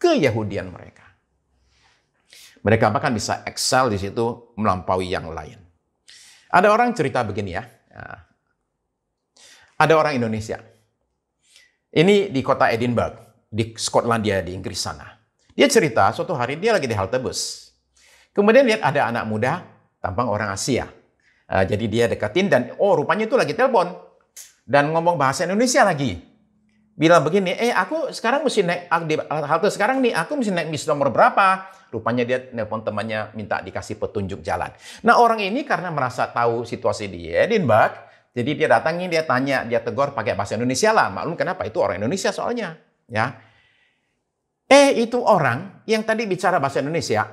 keyahudian mereka. Mereka bahkan bisa excel di situ melampaui yang lain. Ada orang cerita begini ya. Ada orang Indonesia. Ini di kota Edinburgh, di Skotlandia, di Inggris sana. Dia cerita suatu hari dia lagi di halte bus. Kemudian lihat ada anak muda tampang orang Asia. Jadi dia deketin dan rupanya itu lagi telepon. Dan ngomong bahasa Indonesia lagi. Bilang begini, aku sekarang mesti naik di halte sekarang nih, aku mesti naik bis nomor berapa? Rupanya dia nelpon temannya minta dikasih petunjuk jalan. Nah orang ini karena merasa tahu situasi di Edinburgh, jadi dia datangin, dia tanya, dia tegur pakai bahasa Indonesia lah. Maklum kenapa? Itu orang Indonesia soalnya. Ya. Itu orang yang tadi bicara bahasa Indonesia,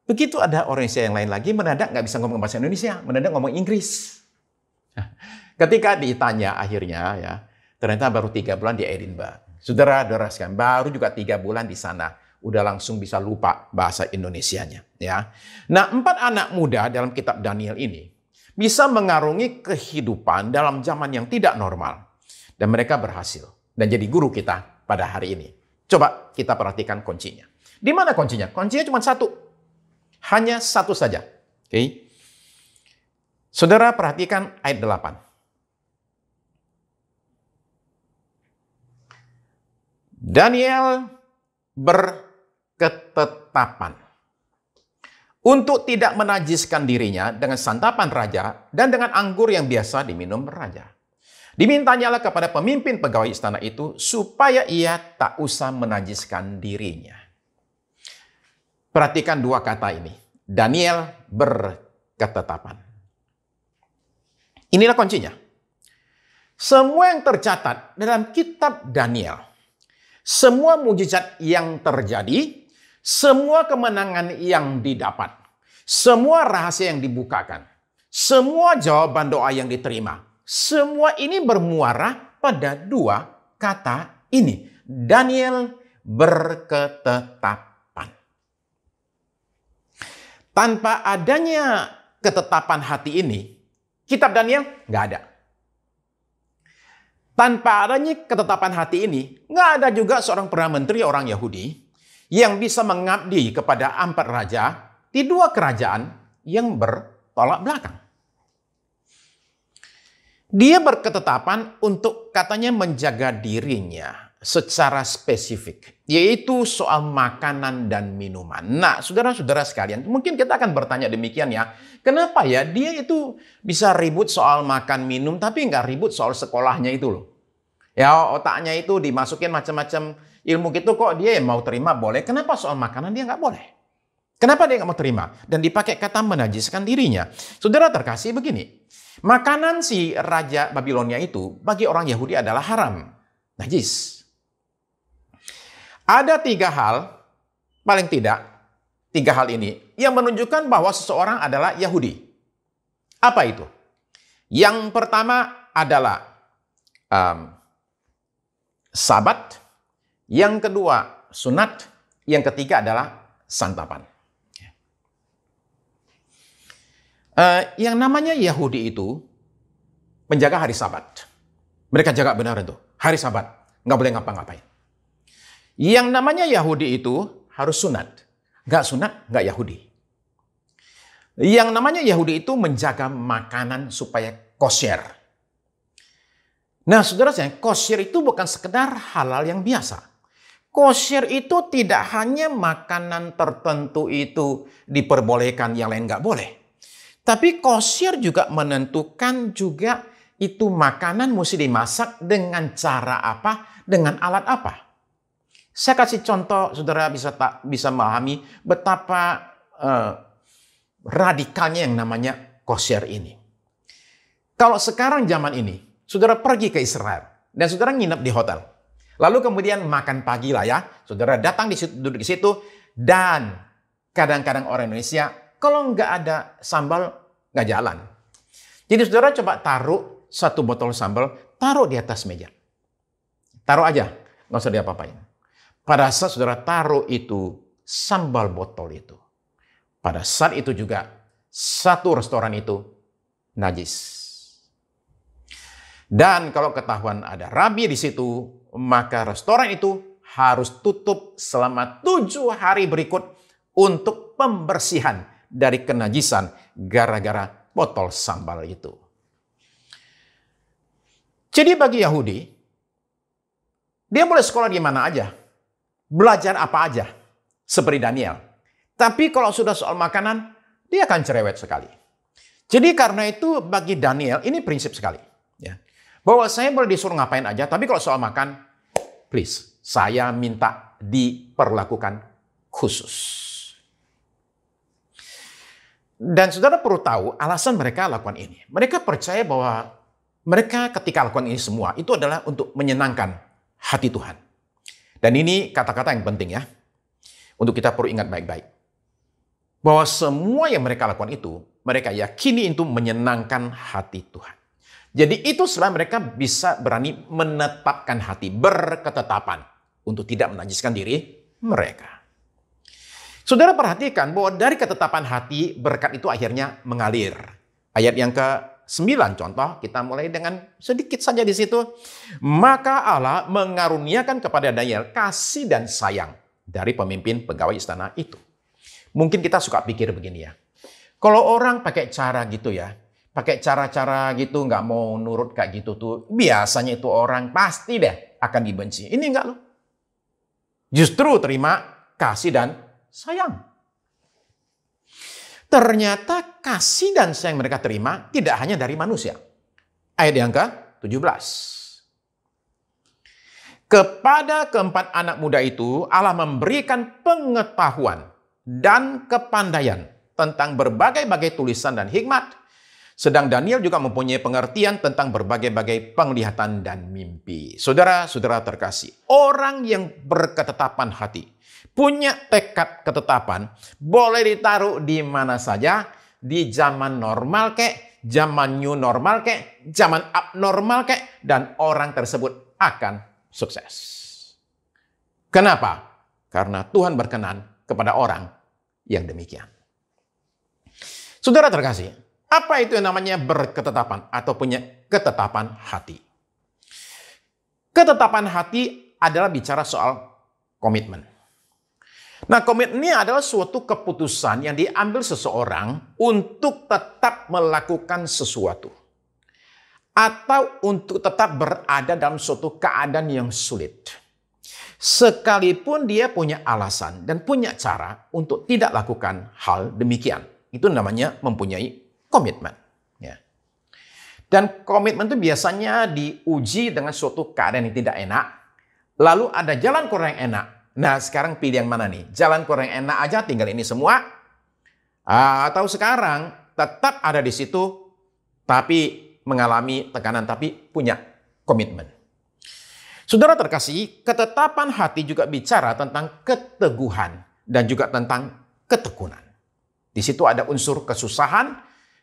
begitu ada orang Indonesia yang lain lagi, mendadak nggak bisa ngomong bahasa Indonesia, mendadak ngomong Inggris. Ketika ditanya akhirnya ya, ternyata baru 3 bulan di Edinburgh. Saudara-saudara sekalian, baru juga 3 bulan di sana. Udah langsung bisa lupa bahasa Indonesianya. Ya. Nah, 4 anak muda dalam kitab Daniel ini bisa mengarungi kehidupan dalam zaman yang tidak normal. Dan mereka berhasil. Dan jadi guru kita pada hari ini. Coba kita perhatikan kuncinya. Di mana kuncinya? Kuncinya cuma 1. Hanya 1 saja. Oke. Saudara perhatikan ayat 8. Daniel berketetapan untuk tidak menajiskan dirinya dengan santapan raja dan dengan anggur yang biasa diminum raja. Dimintanyalah kepada pemimpin pegawai istana itu supaya ia tak usah menajiskan dirinya. Perhatikan 2 kata ini. Daniel berketetapan. Inilah kuncinya. Semua yang tercatat dalam kitab Daniel, semua mujizat yang terjadi, semua kemenangan yang didapat, semua rahasia yang dibukakan, semua jawaban doa yang diterima, semua ini bermuara pada 2 kata ini. Daniel berketetapan. Tanpa adanya ketetapan hati ini, kitab Daniel nggak ada. Tanpa adanya ketetapan hati ini, nggak ada juga seorang Perdana Menteri orang Yahudi yang bisa mengabdi kepada 4 raja di 2 kerajaan yang bertolak belakang. Dia berketetapan untuk katanya menjaga dirinya secara spesifik, yaitu soal makanan dan minuman. Nah, saudara-saudara sekalian, mungkin kita akan bertanya demikian ya, kenapa ya dia itu bisa ribut soal makan minum, tapi nggak ribut soal sekolahnya itu loh. Ya otaknya itu dimasukin macam-macam ilmu gitu kok dia yang mau terima boleh. Kenapa soal makanan dia nggak boleh? Kenapa dia nggak mau terima? Dan dipakai kata menajiskan dirinya. Saudara terkasih begini, makanan si Raja Babilonia itu bagi orang Yahudi adalah haram, najis. Ada 3 hal, paling tidak 3 hal ini yang menunjukkan bahwa seseorang adalah Yahudi. Apa itu? Yang pertama adalah Sabat, yang kedua sunat, yang ketiga adalah santapan. Yang namanya Yahudi itu menjaga hari Sabat. Mereka jaga benar itu, hari Sabat, nggak boleh ngapa-ngapain. Yang namanya Yahudi itu harus sunat, nggak sunat nggak Yahudi. Yang namanya Yahudi itu menjaga makanan supaya kosher. Nah, saudara saya, kosher itu bukan sekedar halal yang biasa. Kosher itu tidak hanya makanan tertentu itu diperbolehkan, yang lain nggak boleh. Tapi kosher juga menentukan juga itu makanan mesti dimasak dengan cara apa, dengan alat apa. Saya kasih contoh, saudara bisa memahami betapa radikalnya yang namanya kosher ini. Kalau sekarang zaman ini, saudara pergi ke Israel. Dan saudara nginep di hotel. Lalu kemudian makan pagi lah ya. Saudara datang di situ, duduk di situ. Dan kadang-kadang orang Indonesia, kalau nggak ada sambal, nggak jalan. Jadi saudara coba taruh satu botol sambal, taruh di atas meja. Taruh aja, nggak usah diapa-apain. Pada saat saudara taruh itu, sambal botol itu. Pada saat itu juga, satu restoran itu najis. Dan kalau ketahuan ada rabi di situ, maka restoran itu harus tutup selama 7 hari berikut untuk pembersihan dari kenajisan gara-gara botol sambal itu. Jadi bagi Yahudi, dia boleh sekolah di mana aja, belajar apa aja, seperti Daniel. Tapi kalau sudah soal makanan, dia akan cerewet sekali. Jadi karena itu bagi Daniel, ini prinsip sekali. Ya. Bahwa saya boleh disuruh ngapain aja, tapi kalau soal makan, please, saya minta diperlakukan khusus. Dan saudara perlu tahu alasan mereka lakukan ini. Mereka percaya bahwa mereka ketika lakukan ini semua, itu adalah untuk menyenangkan hati Tuhan. Dan ini kata-kata yang penting ya. Untuk kita perlu ingat baik-baik. Bahwa semua yang mereka lakukan itu, mereka yakini itu menyenangkan hati Tuhan. Jadi itu sebab mereka bisa berani menetapkan hati, berketetapan untuk tidak menajiskan diri mereka. Saudara perhatikan bahwa dari ketetapan hati berkat itu akhirnya mengalir. Ayat yang ke-9 contoh, kita mulai dengan sedikit saja di situ. Maka Allah mengaruniakan kepada Daniel kasih dan sayang dari pemimpin pegawai istana itu. Mungkin kita suka pikir begini ya. Kalau orang pakai cara gitu ya, pakai cara-cara gitu, nggak mau nurut kayak gitu tuh, biasanya itu orang pasti deh akan dibenci. Ini enggak loh. Justru terima kasih dan sayang. Ternyata kasih dan sayang mereka terima tidak hanya dari manusia. Ayat yang ke-17. Kepada keempat anak muda itu, Allah memberikan pengetahuan dan kepandaian tentang berbagai-bagai tulisan dan hikmat. Sedang Daniel juga mempunyai pengertian tentang berbagai-bagai penglihatan dan mimpi. Saudara-saudara terkasih, orang yang berketetapan hati, punya tekad ketetapan, boleh ditaruh di mana saja, di zaman normal kek, zaman new normal kek, zaman abnormal kek, dan orang tersebut akan sukses. Kenapa? Karena Tuhan berkenan kepada orang yang demikian. Saudara terkasih, apa itu yang namanya berketetapan atau punya ketetapan hati? Ketetapan hati adalah bicara soal komitmen. Nah, komitmen ini adalah suatu keputusan yang diambil seseorang untuk tetap melakukan sesuatu. Atau untuk tetap berada dalam suatu keadaan yang sulit. Sekalipun dia punya alasan dan punya cara untuk tidak lakukan hal demikian. Itu namanya mempunyai komitmen. Ya. Dan komitmen itu biasanya diuji dengan suatu keadaan yang tidak enak. Lalu ada jalan kurang enak. Nah sekarang pilih yang mana nih? Jalan kurang enak aja tinggal ini semua. Atau sekarang tetap ada di situ. Tapi mengalami tekanan. Tapi punya komitmen. Saudara terkasih, ketetapan hati juga bicara tentang keteguhan. Dan juga tentang ketekunan. Di situ ada unsur kesusahan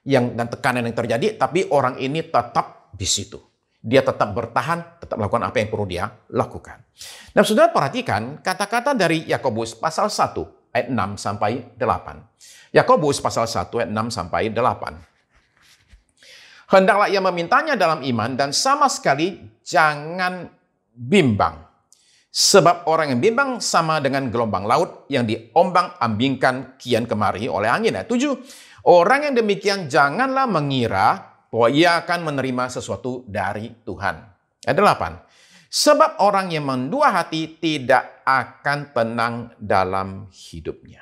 dan tekanan yang terjadi, tapi orang ini tetap di situ. Dia tetap bertahan, tetap melakukan apa yang perlu dia lakukan. Nah, saudara perhatikan kata-kata dari Yakobus pasal 1 ayat 6 sampai 8. Yakobus pasal 1 ayat 6 sampai 8. Hendaklah ia memintanya dalam iman dan sama sekali jangan bimbang. Sebab orang yang bimbang sama dengan gelombang laut yang diombang-ambingkan kian kemari oleh angin. 7. Orang yang demikian janganlah mengira bahwa ia akan menerima sesuatu dari Tuhan. Ayat 8. Sebab orang yang mendua hati tidak akan tenang dalam hidupnya.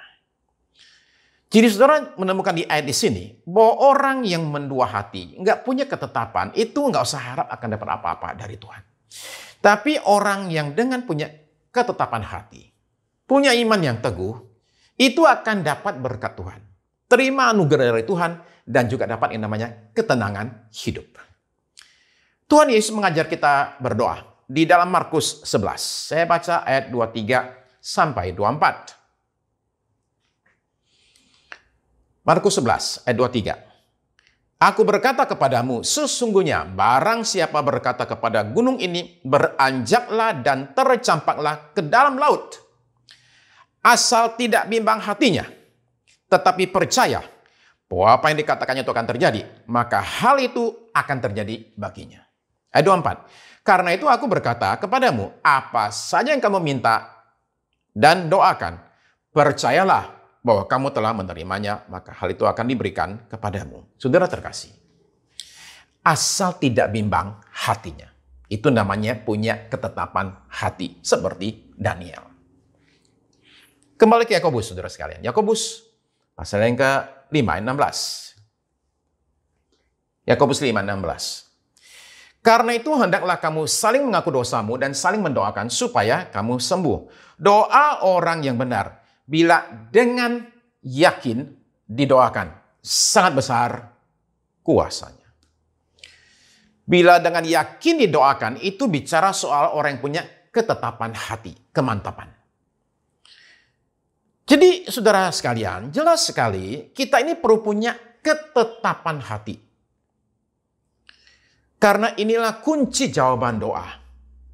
Jadi saudara menemukan di ayat di sini bahwa orang yang mendua hati, nggak punya ketetapan, itu nggak usah harap akan dapat apa-apa dari Tuhan. Tapi orang yang dengan punya ketetapan hati, punya iman yang teguh, itu akan dapat berkat Tuhan. Terima anugerah dari Tuhan dan juga dapat yang namanya ketenangan hidup. Tuhan Yesus mengajar kita berdoa di dalam Markus 11. Saya baca ayat 23 sampai 24. Markus 11 ayat 23. Aku berkata kepadamu, sesungguhnya barang siapa berkata kepada gunung ini, beranjaklah dan tercampaklah ke dalam laut, asal tidak bimbang hatinya, tetapi percaya bahwa apa yang dikatakannya itu akan terjadi, maka hal itu akan terjadi baginya. Ayat 24. Karena itu aku berkata kepadamu, apa saja yang kamu minta dan doakan, percayalah bahwa kamu telah menerimanya, maka hal itu akan diberikan kepadamu. Saudara terkasih, asal tidak bimbang hatinya. Itu namanya punya ketetapan hati, seperti Daniel. Kembali ke Yakobus, saudara sekalian. Yakobus pasal yang ke-5, 16. Yakobus 5:16. Karena itu hendaklah kamu saling mengaku dosamu dan saling mendoakan supaya kamu sembuh. Doa orang yang benar, bila dengan yakin didoakan, sangat besar kuasanya. Bila dengan yakin didoakan, itu bicara soal orang yang punya ketetapan hati, kemantapan. Jadi saudara sekalian, jelas sekali kita ini perlu punya ketetapan hati. Karena inilah kunci jawaban doa.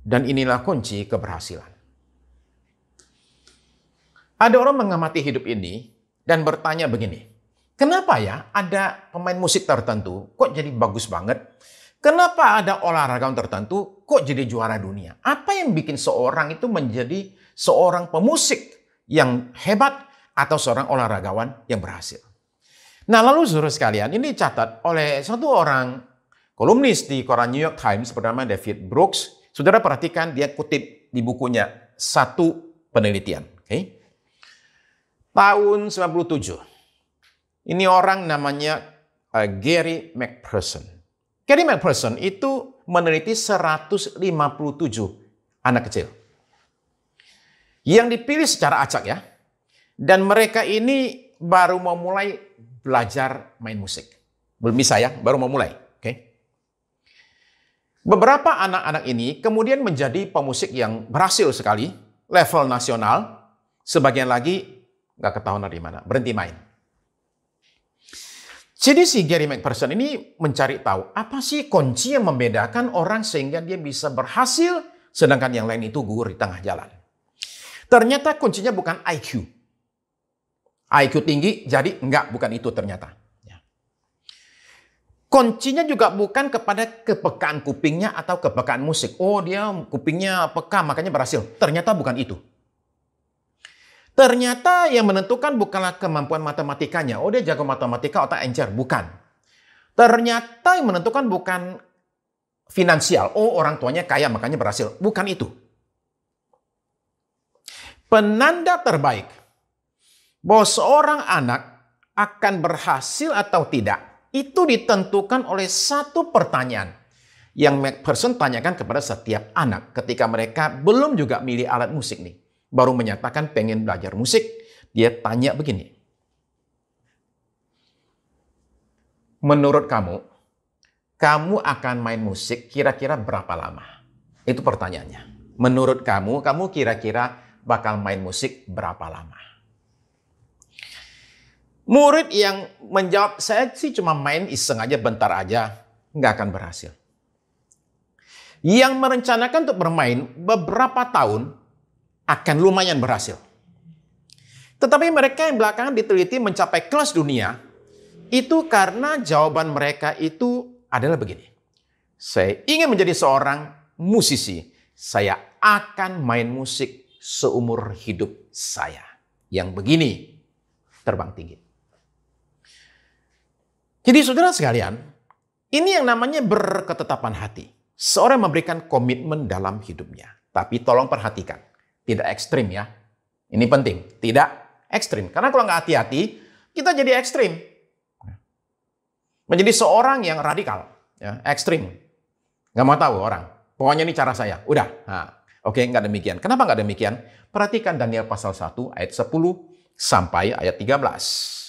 Dan inilah kunci keberhasilan. Ada orang mengamati hidup ini dan bertanya begini. Kenapa ya ada pemain musik tertentu kok jadi bagus banget? Kenapa ada olahraga tertentu kok jadi juara dunia? Apa yang bikin seorang itu menjadi seorang pemusik yang hebat atau seorang olahragawan yang berhasil? Nah lalu saudara sekalian, ini dicatat oleh satu orang kolumnis di koran New York Times bernama David Brooks. Saudara perhatikan, dia kutip di bukunya satu penelitian. Okay? Tahun 97. Ini orang namanya Gary McPherson. Gary McPherson itu meneliti 157 anak kecil. Yang dipilih secara acak ya. Dan mereka ini baru mau mulai belajar main musik. Belum bisa ya, baru mau mulai. Beberapa anak-anak ini kemudian menjadi pemusik yang berhasil sekali, level nasional. Sebagian lagi nggak ketahuan dari mana, berhenti main. Jadi si Gary McPherson ini mencari tahu apa sih kunci yang membedakan orang sehingga dia bisa berhasil, sedangkan yang lain itu gugur di tengah jalan. Ternyata kuncinya bukan IQ. IQ tinggi, jadi bukan itu ternyata. Kuncinya juga bukan kepada kepekaan kupingnya atau kepekaan musik. Oh dia kupingnya peka makanya berhasil. Ternyata bukan itu. Ternyata yang menentukan bukanlah kemampuan matematikanya. Oh dia jago matematika, otak encer. Bukan. Ternyata yang menentukan bukan finansial. Oh orang tuanya kaya makanya berhasil. Bukan itu. Penanda terbaik bahwa seorang anak akan berhasil atau tidak itu ditentukan oleh satu pertanyaan yang McPherson tanyakan kepada setiap anak ketika mereka belum juga milih alat musik nih. Baru menyatakan pengen belajar musik, dia tanya begini. Menurut kamu akan main musik kira-kira berapa lama? Itu pertanyaannya. Menurut kamu kira-kira bakal main musik berapa lama? Murid yang menjawab, saya sih cuma main iseng aja, bentar aja, nggak akan berhasil. Yang merencanakan untuk bermain beberapa tahun akan lumayan berhasil. Tetapi mereka yang belakangan diteliti mencapai kelas dunia, itu karena jawaban mereka itu adalah begini. Saya ingin menjadi seorang musisi, saya akan main musik seumur hidup saya. Yang begini, terbang tinggi. Jadi saudara sekalian, ini yang namanya berketetapan hati. Seorang memberikan komitmen dalam hidupnya. Tapi tolong perhatikan, tidak ekstrim ya. Ini penting, tidak ekstrim. Karena kalau nggak hati-hati, kita jadi ekstrim. Menjadi seorang yang radikal, ya, ekstrim. Nggak mau tahu orang. Pokoknya ini cara saya. Udah. Nah, oke, nggak demikian. Kenapa nggak demikian? Perhatikan Daniel pasal 1 ayat 10 sampai ayat 13.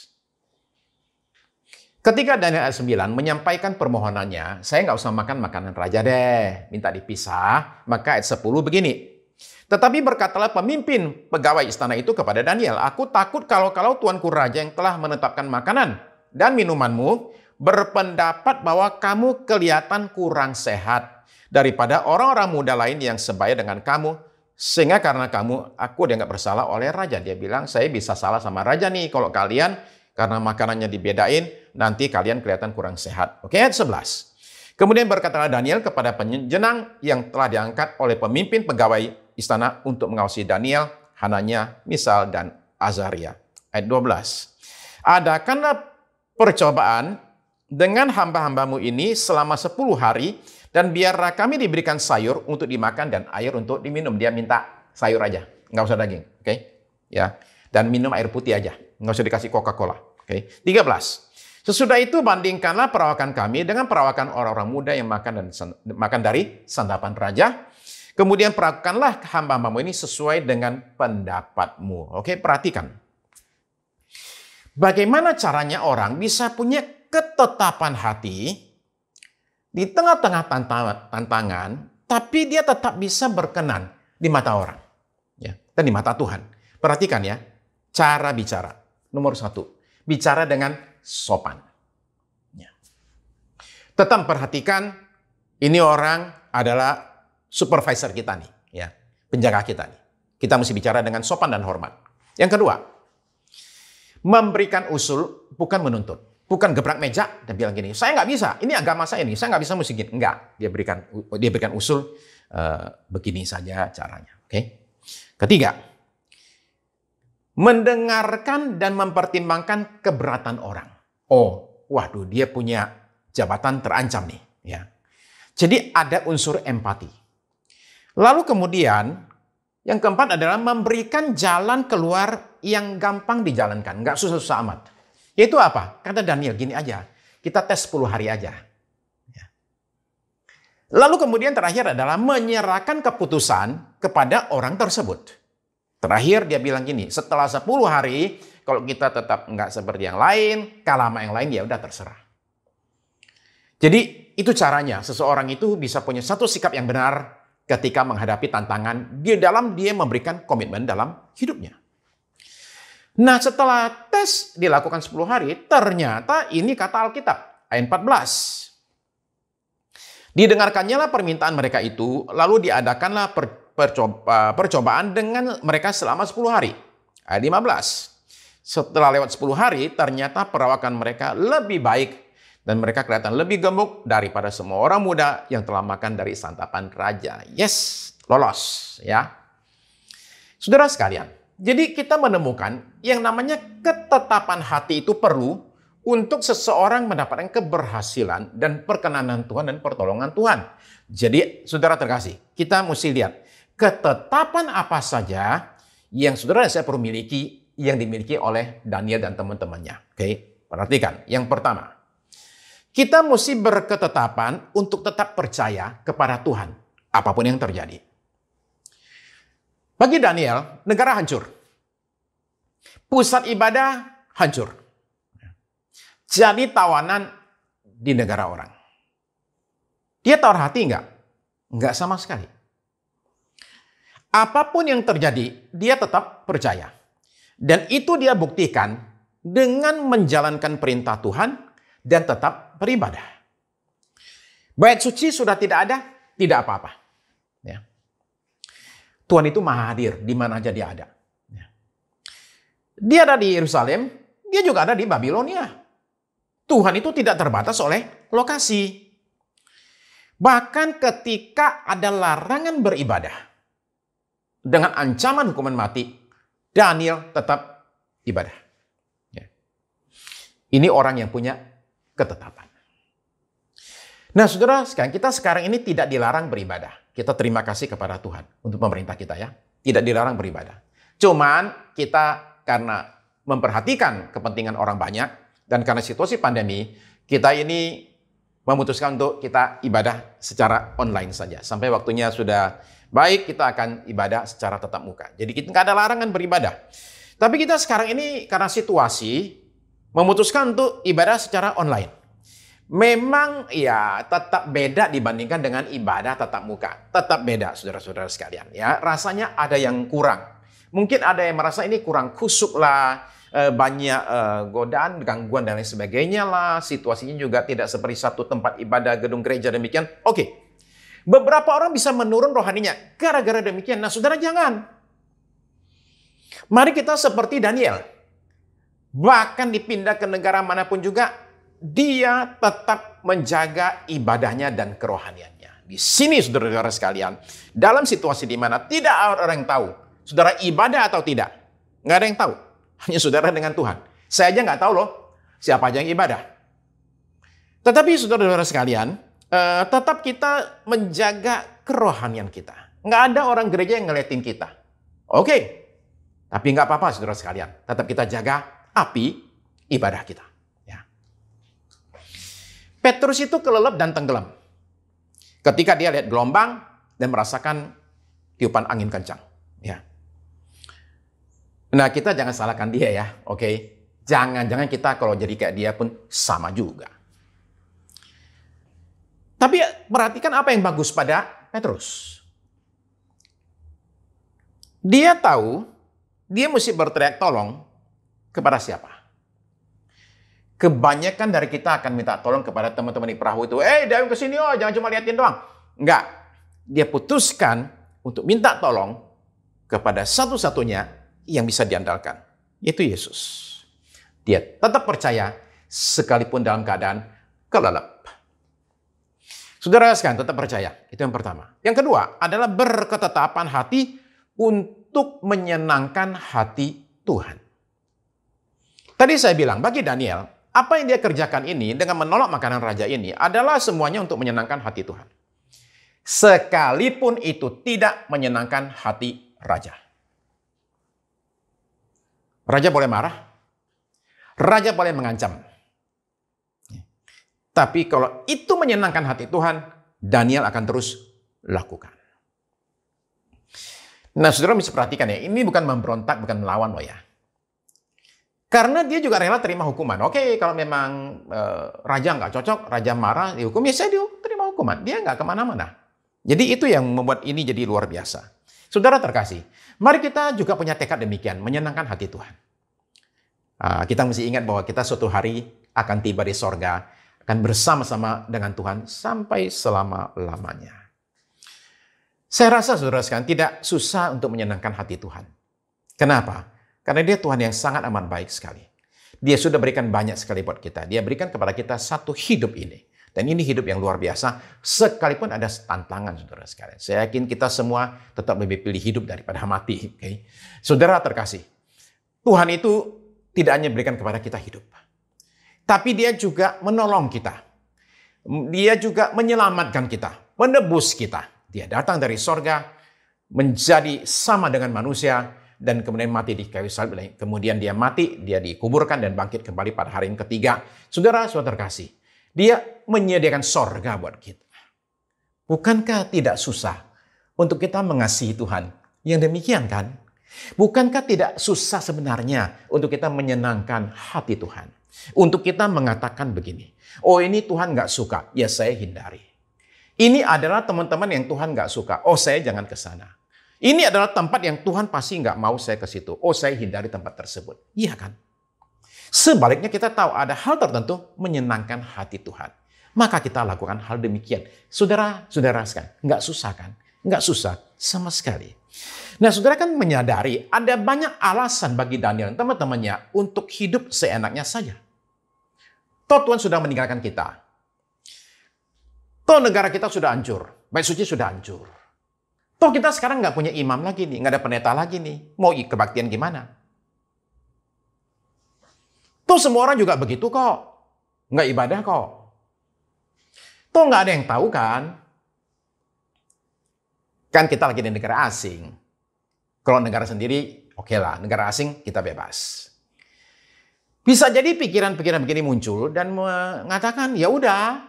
Ketika Daniel ayat 9 menyampaikan permohonannya, saya nggak usah makan makanan raja deh, minta dipisah. Maka ayat 10 begini. Tetapi berkatalah pemimpin pegawai istana itu kepada Daniel, aku takut kalau tuanku raja yang telah menetapkan makanan dan minumanmu berpendapat bahwa kamu kelihatan kurang sehat daripada orang-orang muda lain yang sebaya dengan kamu. Sehingga karena aku dianggap bersalah oleh raja. Dia bilang, saya bisa salah sama raja nih kalau kalian karena makanannya dibedain, nanti kalian kelihatan kurang sehat. Oke, ayat 11. Kemudian berkatalah Daniel kepada penjenang yang telah diangkat oleh pemimpin pegawai istana untuk mengawasi Daniel, Hananya, Misal, dan Azaria. Ayat 12. Adakanlah percobaan dengan hamba-hambamu ini selama 10 hari, dan biarlah kami diberikan sayur untuk dimakan dan air untuk diminum. Dia minta sayur aja, nggak usah daging. Oke, ya. Dan minum air putih aja, nggak usah dikasih Coca-Cola. Oke. 13. Sesudah itu bandingkanlah perawakan kami dengan perawakan orang-orang muda yang makan dari santapan raja. Kemudian perlakukanlah hamba-hambamu ini sesuai dengan pendapatmu. Oke, perhatikan. Bagaimana caranya orang bisa punya ketetapan hati di tengah-tengah tantangan, tapi dia tetap bisa berkenan di mata orang, ya, dan di mata Tuhan. Perhatikan ya, cara bicara. Nomor 1, bicara dengan sopan. Ya. Tetap perhatikan, ini orang adalah supervisor kita nih, ya, penjaga kita nih. Kita mesti bicara dengan sopan dan hormat. Yang kedua, memberikan usul, bukan menuntut. Bukan gebrak meja dan bilang gini, saya nggak bisa, ini agama saya nih, saya nggak bisa mesti gini. Enggak, dia berikan usul, begini saja caranya. Oke. Ketiga, mendengarkan dan mempertimbangkan keberatan orang. Oh, waduh, dia punya jabatan terancam nih, ya. Jadi ada unsur empati. Lalu kemudian yang keempat adalah memberikan jalan keluar yang gampang dijalankan, nggak susah-susah amat. Yaitu apa? Kata Daniel, gini aja, kita tes 10 hari aja. Ya. Lalu kemudian terakhir adalah menyerahkan keputusan kepada orang tersebut. Terakhir dia bilang gini, setelah 10 hari, kalau kita tetap nggak seperti yang lain, kalah sama yang lain, ya udah terserah. Jadi itu caranya, seseorang itu bisa punya satu sikap yang benar ketika menghadapi tantangan, di dalam dia memberikan komitmen dalam hidupnya. Nah, setelah tes dilakukan 10 hari, ternyata ini kata Alkitab, ayat 14. Didengarkannya lah permintaan mereka itu, lalu diadakanlah percobaan dengan mereka selama 10 hari. Ayat 15. Setelah lewat 10 hari, ternyata perawakan mereka lebih baik dan mereka kelihatan lebih gemuk daripada semua orang muda yang telah makan dari santapan raja. Yes, lolos ya. Saudara sekalian, jadi kita menemukan yang namanya ketetapan hati itu perlu untuk seseorang mendapatkan keberhasilan dan perkenanan Tuhan dan pertolongan Tuhan. Jadi saudara terkasih, kita mesti lihat ketetapan apa saja yang saudara dan saya perlu miliki, yang dimiliki oleh Daniel dan teman-temannya. Oke, perhatikan. Yang pertama, kita mesti berketetapan untuk tetap percaya kepada Tuhan, apapun yang terjadi. Bagi Daniel, negara hancur. Pusat ibadah hancur. Jadi tawanan di negara orang. Dia tawar hati enggak? Enggak sama sekali. Apapun yang terjadi, dia tetap percaya. Dan itu dia buktikan dengan menjalankan perintah Tuhan dan tetap beribadah. Bait suci sudah tidak ada, tidak apa-apa. Ya. Tuhan itu maha hadir, di mana aja dia ada. Ya. Dia ada di Yerusalem, dia juga ada di Babilonia. Tuhan itu tidak terbatas oleh lokasi. Bahkan ketika ada larangan beribadah, dengan ancaman hukuman mati, Daniel tetap ibadah. Ya. Ini orang yang punya ketetapan. Nah, saudara, kita sekarang ini tidak dilarang beribadah. Kita terima kasih kepada Tuhan untuk pemerintah kita ya. Tidak dilarang beribadah. Cuman kita karena memperhatikan kepentingan orang banyak dan karena situasi pandemi, kita ini memutuskan untuk kita ibadah secara online saja. Sampai waktunya sudah baik, kita akan ibadah secara tatap muka. Jadi kita nggak ada larangan beribadah. Tapi kita sekarang ini karena situasi, memutuskan untuk ibadah secara online. Memang ya tetap beda dibandingkan dengan ibadah tatap muka. Tetap beda saudara-saudara sekalian. Ya, rasanya ada yang kurang. Mungkin ada yang merasa ini kurang khusyuk lah, banyak godaan, gangguan dan lain sebagainya lah. Situasinya juga tidak seperti satu tempat ibadah gedung gereja demikian. Oke. Beberapa orang bisa menurun rohaninya gara-gara demikian. Nah, saudara jangan. Mari kita seperti Daniel. Bahkan dipindah ke negara manapun juga, dia tetap menjaga ibadahnya dan kerohaniannya. Di sini saudara-saudara sekalian, dalam situasi di mana tidak ada orang yang tahu, saudara ibadah atau tidak, nggak ada yang tahu. Hanya saudara dengan Tuhan. Saya aja nggak tahu loh, siapa aja yang ibadah. Tetapi saudara-saudara sekalian, tetap kita menjaga kerohanian kita. Nggak ada orang gereja yang ngeliatin kita. Oke. Tapi nggak apa-apa saudara sekalian. Tetap kita jaga api ibadah kita. Ya. Petrus itu kelelep dan tenggelam. Ketika dia lihat gelombang dan merasakan tiupan angin kencang. Ya. Nah, kita jangan salahkan dia ya. Oke. Jangan-jangan kita kalau jadi kayak dia pun sama juga. Tapi perhatikan apa yang bagus pada Petrus. Dia tahu dia mesti berteriak tolong kepada siapa. Kebanyakan dari kita akan minta tolong kepada teman-teman di perahu itu. Daun kesini jangan cuma liatin doang. Enggak. Dia putuskan untuk minta tolong kepada satu-satunya yang bisa diandalkan. Yaitu Yesus. Dia tetap percaya sekalipun dalam keadaan kelelep. Saudara sekalian tetap percaya. Itu yang pertama. Yang kedua adalah berketetapan hati untuk menyenangkan hati Tuhan. Tadi saya bilang bagi Daniel, apa yang dia kerjakan ini dengan menolak makanan raja ini adalah semuanya untuk menyenangkan hati Tuhan. Sekalipun itu tidak menyenangkan hati raja. Raja boleh marah. Raja boleh mengancam. Tapi kalau itu menyenangkan hati Tuhan, Daniel akan terus lakukan. Nah, saudara bisa perhatikan ya, ini bukan memberontak, bukan melawan loh ya. Karena dia juga rela terima hukuman. Oke, kalau memang raja nggak cocok, raja marah, dihukum, ya saya terima hukuman. Dia nggak kemana-mana. Jadi itu yang membuat ini jadi luar biasa. Saudara terkasih, mari kita juga punya tekad demikian, menyenangkan hati Tuhan. Kita mesti ingat bahwa kita suatu hari akan tiba di sorga, akan bersama-sama dengan Tuhan sampai selama-lamanya. Saya rasa saudara sekalian tidak susah untuk menyenangkan hati Tuhan. Kenapa? Karena dia Tuhan yang sangat amat baik sekali. Dia sudah berikan banyak sekali buat kita. Dia berikan kepada kita satu hidup ini. Dan ini hidup yang luar biasa, sekalipun ada tantangan saudara sekalian. Saya yakin kita semua tetap lebih pilih hidup daripada mati. Okay? Saudara terkasih, Tuhan itu tidak hanya berikan kepada kita hidup. Tapi dia juga menolong kita. Dia juga menyelamatkan kita, menebus kita. Dia datang dari sorga, menjadi sama dengan manusia, dan kemudian mati di kayu salib. Kemudian dia mati, dia dikuburkan dan bangkit kembali pada hari yang ketiga. Saudara terkasih, dia menyediakan sorga buat kita. Bukankah tidak susah untuk kita mengasihi Tuhan yang demikian kan? Bukankah tidak susah sebenarnya untuk kita menyenangkan hati Tuhan? Untuk kita mengatakan begini, oh ini Tuhan gak suka, ya saya hindari. Ini adalah teman-teman yang Tuhan gak suka, oh saya jangan ke sana. Ini adalah tempat yang Tuhan pasti gak mau saya ke situ, oh saya hindari tempat tersebut. Iya kan? Sebaliknya kita tahu ada hal tertentu menyenangkan hati Tuhan. Maka kita lakukan hal demikian. Saudara sekalian, gak susah kan? Gak susah sama sekali. Nah, saudara kan menyadari ada banyak alasan bagi Daniel dan teman-temannya untuk hidup seenaknya saja. Toh Tuhan sudah meninggalkan kita. Toh negara kita sudah hancur. Bait suci sudah hancur. Toh kita sekarang nggak punya imam lagi nih. Nggak ada pendeta lagi nih. Mau kebaktian gimana? Toh semua orang juga begitu kok. Nggak ibadah kok. Toh nggak ada yang tahu kan? Kan kita lagi di negara asing. Kalau negara sendiri, oke lah. Negara asing kita bebas. Bisa jadi pikiran-pikiran begini muncul dan mengatakan, ya udah,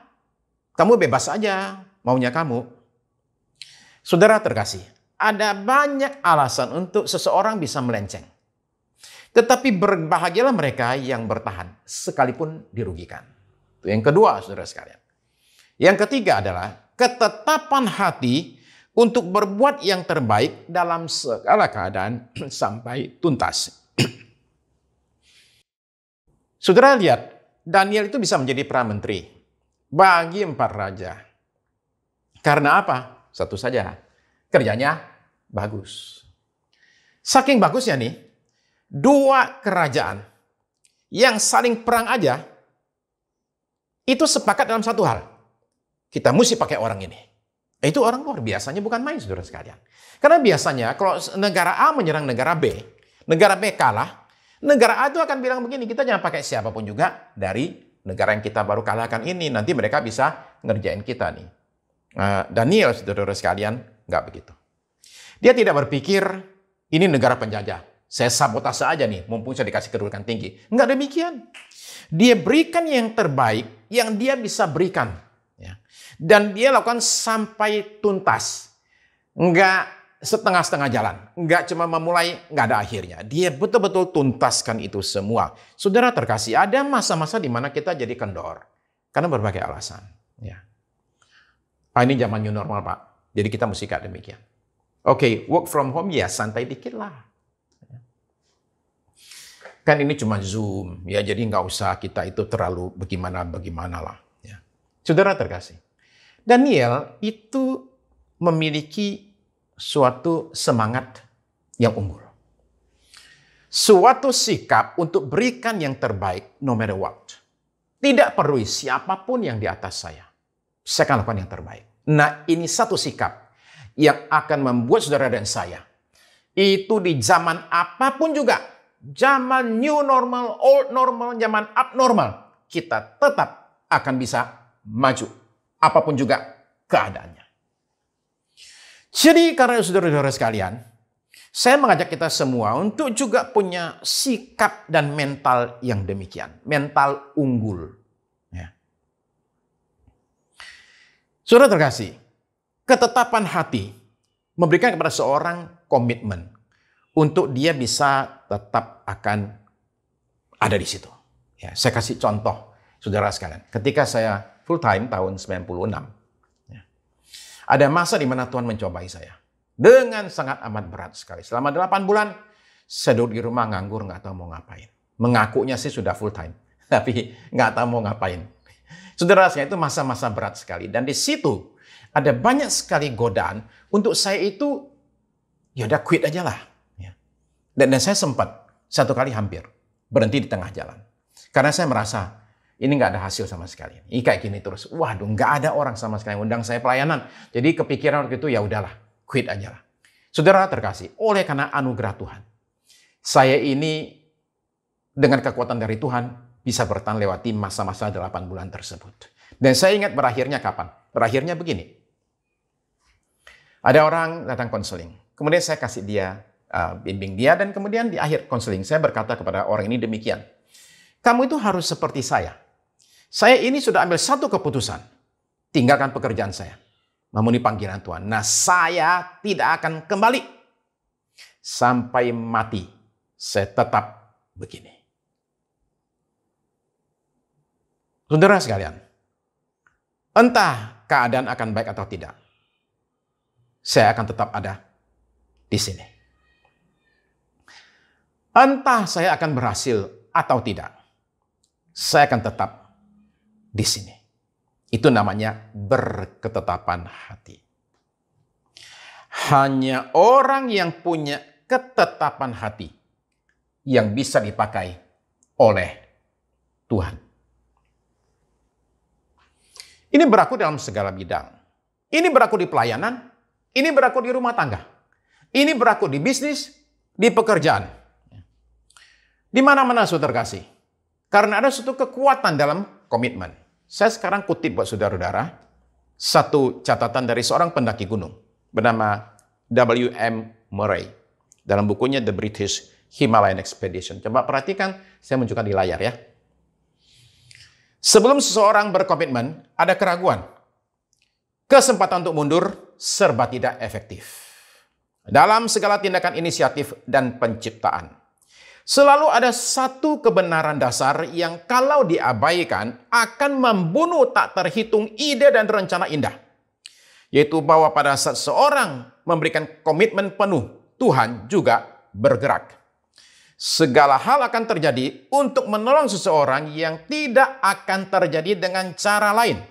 kamu bebas aja, maunya kamu. Saudara terkasih, ada banyak alasan untuk seseorang bisa melenceng. Tetapi berbahagialah mereka yang bertahan, sekalipun dirugikan. Itu yang kedua, saudara sekalian. Yang ketiga adalah ketetapan hati untuk berbuat yang terbaik dalam segala keadaan sampai tuntas. Saudara lihat, Daniel itu bisa menjadi perdana-menteri bagi 4 raja. Karena apa? Satu saja, kerjanya bagus. Saking bagusnya nih, 2 kerajaan yang saling perang aja, itu sepakat dalam satu hal. Kita mesti pakai orang ini. Itu orang luar biasanya bukan main, saudara sekalian. Karena biasanya kalau negara A menyerang negara B kalah, negara A itu akan bilang begini, kita jangan pakai siapapun juga dari negara yang kita baru kalahkan ini. Nanti mereka bisa ngerjain kita nih. Daniel, saudara sekalian, nggak begitu. Dia tidak berpikir, ini negara penjajah. Saya sabotase aja nih, mumpung saya dikasih kedudukan tinggi. Nggak demikian. Dia berikan yang terbaik yang dia bisa berikan. Ya. Dan dia lakukan sampai tuntas. Nggak setengah-setengah jalan. Nggak cuma memulai, nggak ada akhirnya. Dia betul-betul tuntaskan itu semua. Saudara terkasih, ada masa-masa di mana kita jadi kendor. Karena berbagai alasan. Ya. Ini zaman new normal, Pak. Jadi kita mesti kayak demikian. Oke, work from home, ya santai dikit lah. Kan ini cuma Zoom, ya jadi nggak usah kita itu terlalu bagaimana lah. Ya. Saudara terkasih, Daniel itu memiliki suatu semangat yang unggul. Suatu sikap untuk berikan yang terbaik no matter what. Tidak perlu siapapun yang di atas saya. Saya akan lakukan yang terbaik. Nah, ini satu sikap yang akan membuat saudara dan saya itu di zaman apapun juga, zaman new normal, old normal, zaman abnormal, kita tetap akan bisa maju apapun juga keadaannya. Jadi karena saudara-saudara sekalian, saya mengajak kita semua untuk juga punya sikap dan mental yang demikian, mental unggul. Ya. Saudara terkasih, ketetapan hati memberikan kepada seorang komitmen untuk dia bisa tetap akan ada di situ. Ya, saya kasih contoh, saudara sekalian. Ketika saya full time tahun 96, ya, ada masa di mana Tuhan mencobai saya dengan sangat amat berat sekali. Selama 8 bulan, saya duduk di rumah nganggur, nggak tahu mau ngapain. Mengakunya sih sudah full time, tapi nggak tahu mau ngapain. Saudara sekalian, itu masa-masa berat sekali. Dan di situ ada banyak sekali godaan untuk saya itu, ya udah quit aja lah. Ya. Dan saya sempat, satu kali hampir, berhenti di tengah jalan. Karena saya merasa, ini nggak ada hasil sama sekali. Ini kayak gini terus. Waduh, nggak ada orang sama sekali yang undang saya pelayanan. Jadi kepikiran waktu itu, ya udahlah, quit aja lah. Saudara terkasih, oleh karena anugerah Tuhan, saya ini dengan kekuatan dari Tuhan, bisa bertahan lewati masa-masa 8 bulan tersebut. Dan saya ingat berakhirnya kapan? Berakhirnya begini. Ada orang datang konseling. Kemudian saya kasih dia, bimbing dia, dan kemudian di akhir konseling saya berkata kepada orang ini demikian. Kamu itu harus seperti saya. Saya ini sudah ambil satu keputusan. Tinggalkan pekerjaan saya. Memenuhi panggilan Tuhan. Nah, saya tidak akan kembali. Sampai mati. Saya tetap begini. Saudara sekalian, entah keadaan akan baik atau tidak, saya akan tetap ada di sini. Entah saya akan berhasil atau tidak, saya akan tetap di sini. Itu namanya berketetapan hati. Hanya orang yang punya ketetapan hati yang bisa dipakai oleh Tuhan. Ini berlaku dalam segala bidang. Ini berlaku di pelayanan, ini berlaku di rumah tangga. Ini berlaku di bisnis, di pekerjaan. Di mana-mana saudara kasih. Karena ada suatu kekuatan dalam komitmen. Saya sekarang kutip buat saudara-saudara, satu catatan dari seorang pendaki gunung bernama W.M. Murray. Dalam bukunya The British Himalayan Expedition. Coba perhatikan, saya menunjukkan di layar ya. Sebelum seseorang berkomitmen, ada keraguan. Kesempatan untuk mundur serba tidak efektif. Dalam segala tindakan inisiatif dan penciptaan, Selalu ada satu kebenaran dasar yang kalau diabaikan akan membunuh tak terhitung ide dan rencana indah. Yaitu bahwa pada saat seorang memberikan komitmen penuh, Tuhan juga bergerak. Segala hal akan terjadi untuk menolong seseorang yang tidak akan terjadi dengan cara lain.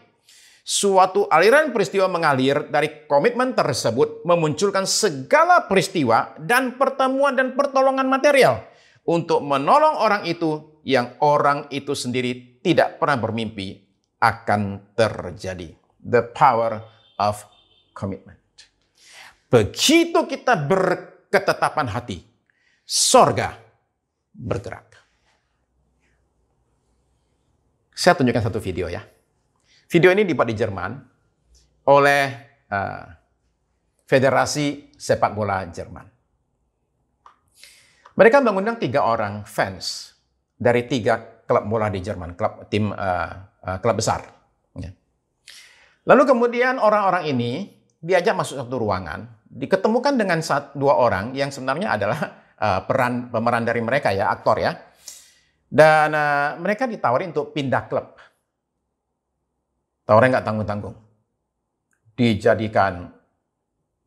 Suatu aliran peristiwa mengalir dari komitmen tersebut memunculkan segala peristiwa dan pertemuan dan pertolongan material untuk menolong orang itu yang orang itu sendiri tidak pernah bermimpi akan terjadi. The power of commitment. Begitu kita berketetapan hati, sorga bergerak. Saya tunjukkan satu video ya. Video ini dibuat di Jerman oleh Federasi Sepak Bola Jerman. Mereka mengundang 3 orang fans dari 3 klub bola di Jerman, klub besar. Lalu kemudian orang-orang ini diajak masuk satu ruangan, diketemukan dengan 2 orang yang sebenarnya adalah pemeran dari mereka ya, aktor ya. Dan mereka ditawari untuk pindah klub. Tawaran nggak tanggung-tanggung. Dijadikan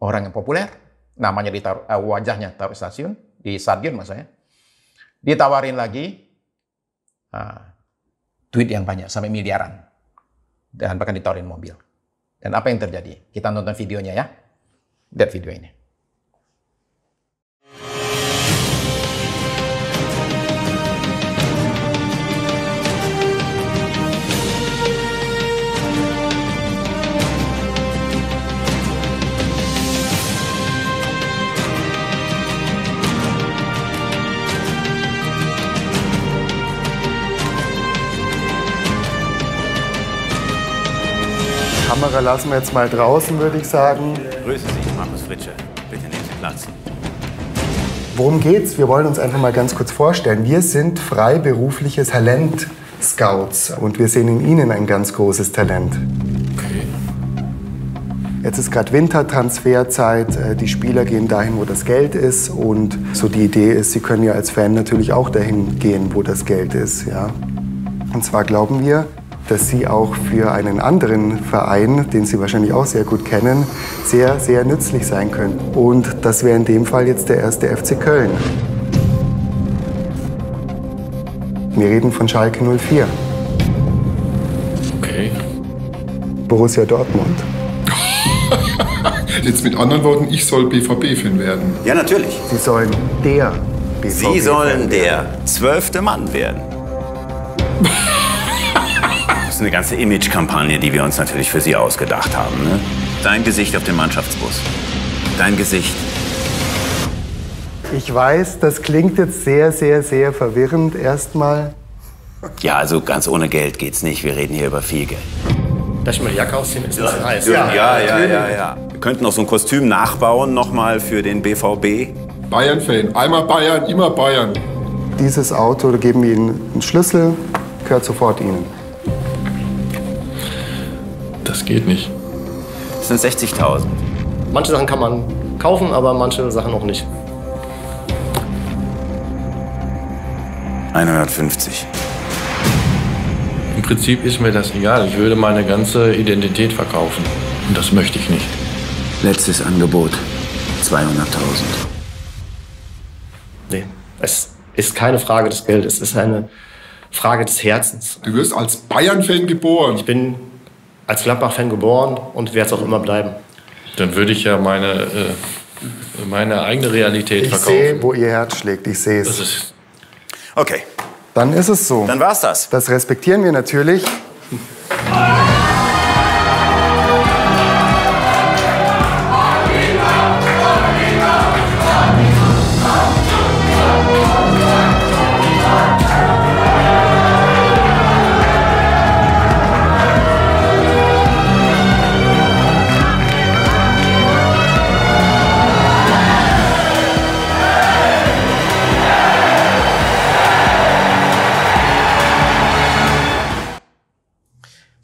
orang yang populer, namanya ditaruh, wajahnya taruh stasiun, di stadion maksudnya. Ditawarin lagi duit yang banyak, sampai miliaran. Dan bahkan ditawarin mobil. Dan apa yang terjadi? Kita nonton videonya ya. Lihat video ini. Kamera lassen wir jetzt mal draußen, würde ich sagen. Grüße Sie, Markus Fritsche. Bitte nehmen Sie Platz. Worum geht's? Wir wollen uns einfach mal ganz kurz vorstellen. Wir sind freiberufliche Talent-Scouts und wir sehen in Ihnen ein ganz großes Talent. Okay. Jetzt ist gerade Wintertransferzeit, die Spieler gehen dahin, wo das Geld ist und so die Idee ist, Sie können ja als Fan natürlich auch dahin gehen, wo das Geld ist. Ja? Und zwar glauben wir, dass Sie auch für einen anderen Verein, den Sie wahrscheinlich auch sehr gut kennen, sehr, sehr nützlich sein können. Und das wäre in dem Fall jetzt der 1. FC Köln. Wir reden von Schalke 04. Okay. Borussia Dortmund. Jetzt mit anderen Worten, ich soll BVB-Fan werden. Ja, natürlich. Sie sollen der BVB Sie sollen der 12. Mann werden. Das ist eine ganze Image-Kampagne, die wir uns natürlich für Sie ausgedacht haben. Ne? Dein Gesicht auf dem Mannschaftsbus. Dein Gesicht. Ich weiß, das klingt jetzt sehr, sehr, sehr verwirrend erstmal. Ja, also ganz ohne Geld geht's nicht. Wir reden hier über viel Geld. Darf ich mal die Jacke ausziehen? Ist ein bisschen heiß. Ja. Wir könnten noch so ein Kostüm nachbauen, nochmal für den BVB. Bayern-Fan. Einmal Bayern, immer Bayern. Dieses Auto, da geben wir Ihnen einen Schlüssel, gehört sofort Ihnen. Das geht nicht. Das sind 60.000. Manche Sachen kann man kaufen, aber manche Sachen noch nicht. 150. Im Prinzip ist mir das egal. Ich würde meine ganze Identität verkaufen. Und das möchte ich nicht. Letztes Angebot. 200.000. Nee, es ist keine Frage des Geldes. Es ist eine Frage des Herzens. Du wirst als Bayern-Fan geboren. Ich bin als Gladbach-Fan geboren und werde es auch immer bleiben. Dann würde ich ja meine eigene Realität Ich verkaufen. sehe, wo Ihr Herz schlägt, ich sehe Das es. ist Okay, Dann ist es so. dann war's das. Das respektieren wir natürlich.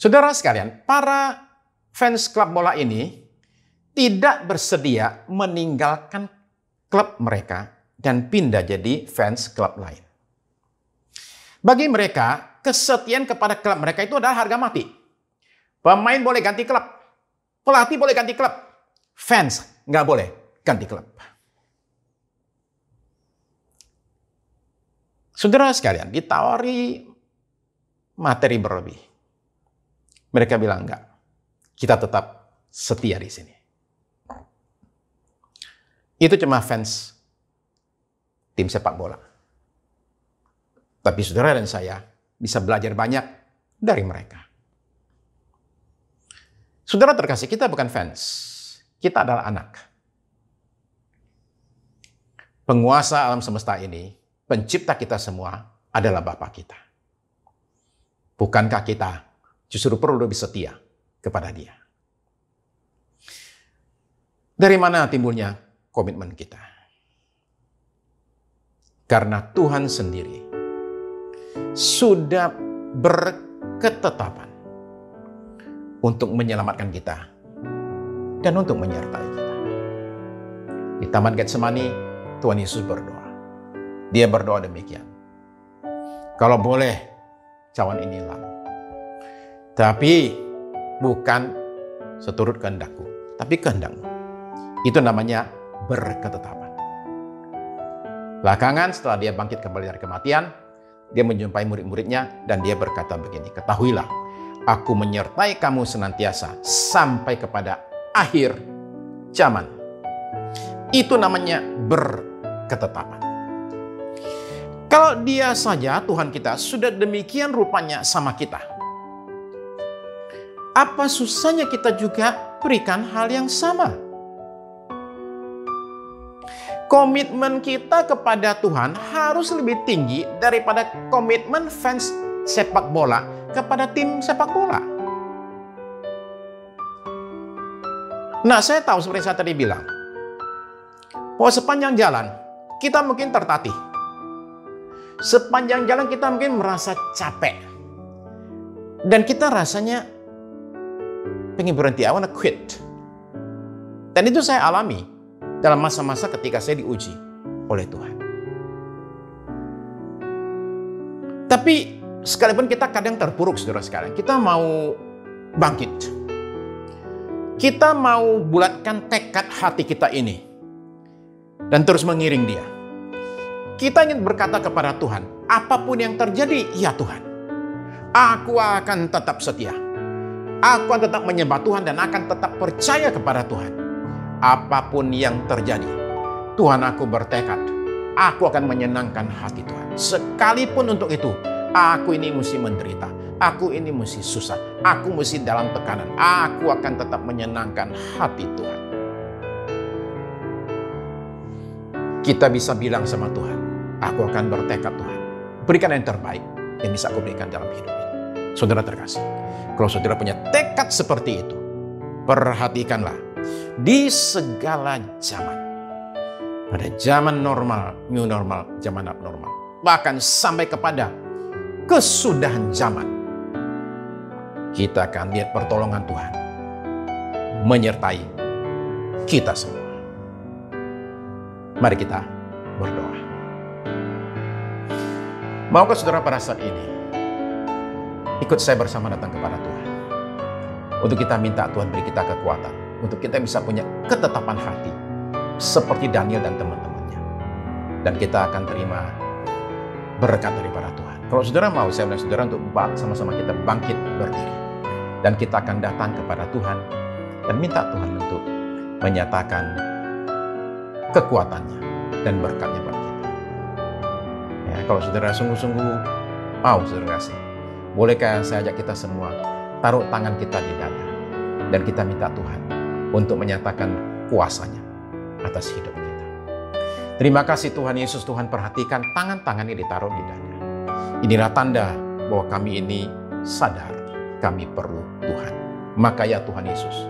Saudara sekalian, para fans klub bola ini tidak bersedia meninggalkan klub mereka dan pindah jadi fans klub lain. Bagi mereka, kesetiaan kepada klub mereka itu adalah harga mati. Pemain boleh ganti klub, pelatih boleh ganti klub, fans nggak boleh ganti klub. Saudara sekalian, ditawari materi berlebih. Mereka bilang enggak, kita tetap setia di sini. Itu cuma fans tim sepak bola. Tapi saudara dan saya bisa belajar banyak dari mereka. Saudara terkasih, kita bukan fans. Kita adalah anak. Penguasa alam semesta ini, pencipta kita semua adalah Bapa kita. Bukankah kita justru perlu lebih setia kepada Dia? Dari mana timbulnya komitmen kita? Karena Tuhan sendiri sudah berketetapan untuk menyelamatkan kita dan untuk menyertai kita. Di Taman Getsemani, Tuhan Yesus berdoa. Dia berdoa demikian. Kalau boleh, cawan ini lalu. Tapi bukan seturut kehendakku, tapi kehendakmu. Itu namanya berketetapan. Belakangan setelah dia bangkit kembali dari kematian, dia menjumpai murid-muridnya dan dia berkata begini, ketahuilah, aku menyertai kamu senantiasa sampai kepada akhir zaman. Itu namanya berketetapan. Kalau dia saja, Tuhan kita, sudah demikian rupanya sama kita, apa susahnya kita juga berikan hal yang sama? Komitmen kita kepada Tuhan harus lebih tinggi daripada komitmen fans sepak bola kepada tim sepak bola. Nah, saya tahu seperti saya tadi bilang, bahwa sepanjang jalan kita mungkin tertatih. Sepanjang jalan kita mungkin merasa capek. Dan kita rasanya pengen berhenti, I wanna quit. Dan itu saya alami dalam masa-masa ketika saya diuji oleh Tuhan. Tapi sekalipun kita kadang terpuruk, saudara sekalian, kita mau bangkit. Kita mau bulatkan tekad hati kita ini dan terus mengiring Dia. Kita ingin berkata kepada Tuhan, apapun yang terjadi, ya Tuhan, aku akan tetap setia. Aku akan tetap menyembah Tuhan dan akan tetap percaya kepada Tuhan. Apapun yang terjadi, Tuhan, aku bertekad, aku akan menyenangkan hati Tuhan. Sekalipun untuk itu, aku ini mesti menderita, aku ini mesti susah, aku mesti dalam tekanan, aku akan tetap menyenangkan hati Tuhan. Kita bisa bilang sama Tuhan, aku akan bertekad Tuhan, berikan yang terbaik yang bisa aku berikan dalam hidup ini. Saudara terkasih, kalau saudara punya tekad seperti itu, perhatikanlah. Di segala zaman, pada zaman normal, new normal, zaman abnormal, bahkan sampai kepada kesudahan zaman, kita akan lihat pertolongan Tuhan menyertai kita semua. Mari kita berdoa. Maukah saudara pada saat ini ikut saya bersama datang kepada Tuhan, untuk kita minta Tuhan beri kita kekuatan, untuk kita bisa punya ketetapan hati seperti Daniel dan teman-temannya. Dan kita akan terima berkat daripada Tuhan. Kalau saudara mau, saya bilang saudara untuk sama-sama kita bangkit berdiri. Dan kita akan datang kepada Tuhan dan minta Tuhan untuk menyatakan kekuatannya dan berkatnya buat kita. Ya, kalau saudara sungguh-sungguh mau, saudara kasih, bolehkah saya ajak kita semua taruh tangan kita di dada dan kita minta Tuhan untuk menyatakan kuasanya atas hidup kita. Terima kasih Tuhan Yesus. Tuhan perhatikan tangan-tangan ini ditaruh di dada. Inilah tanda bahwa kami ini sadar kami perlu Tuhan. Maka ya Tuhan Yesus,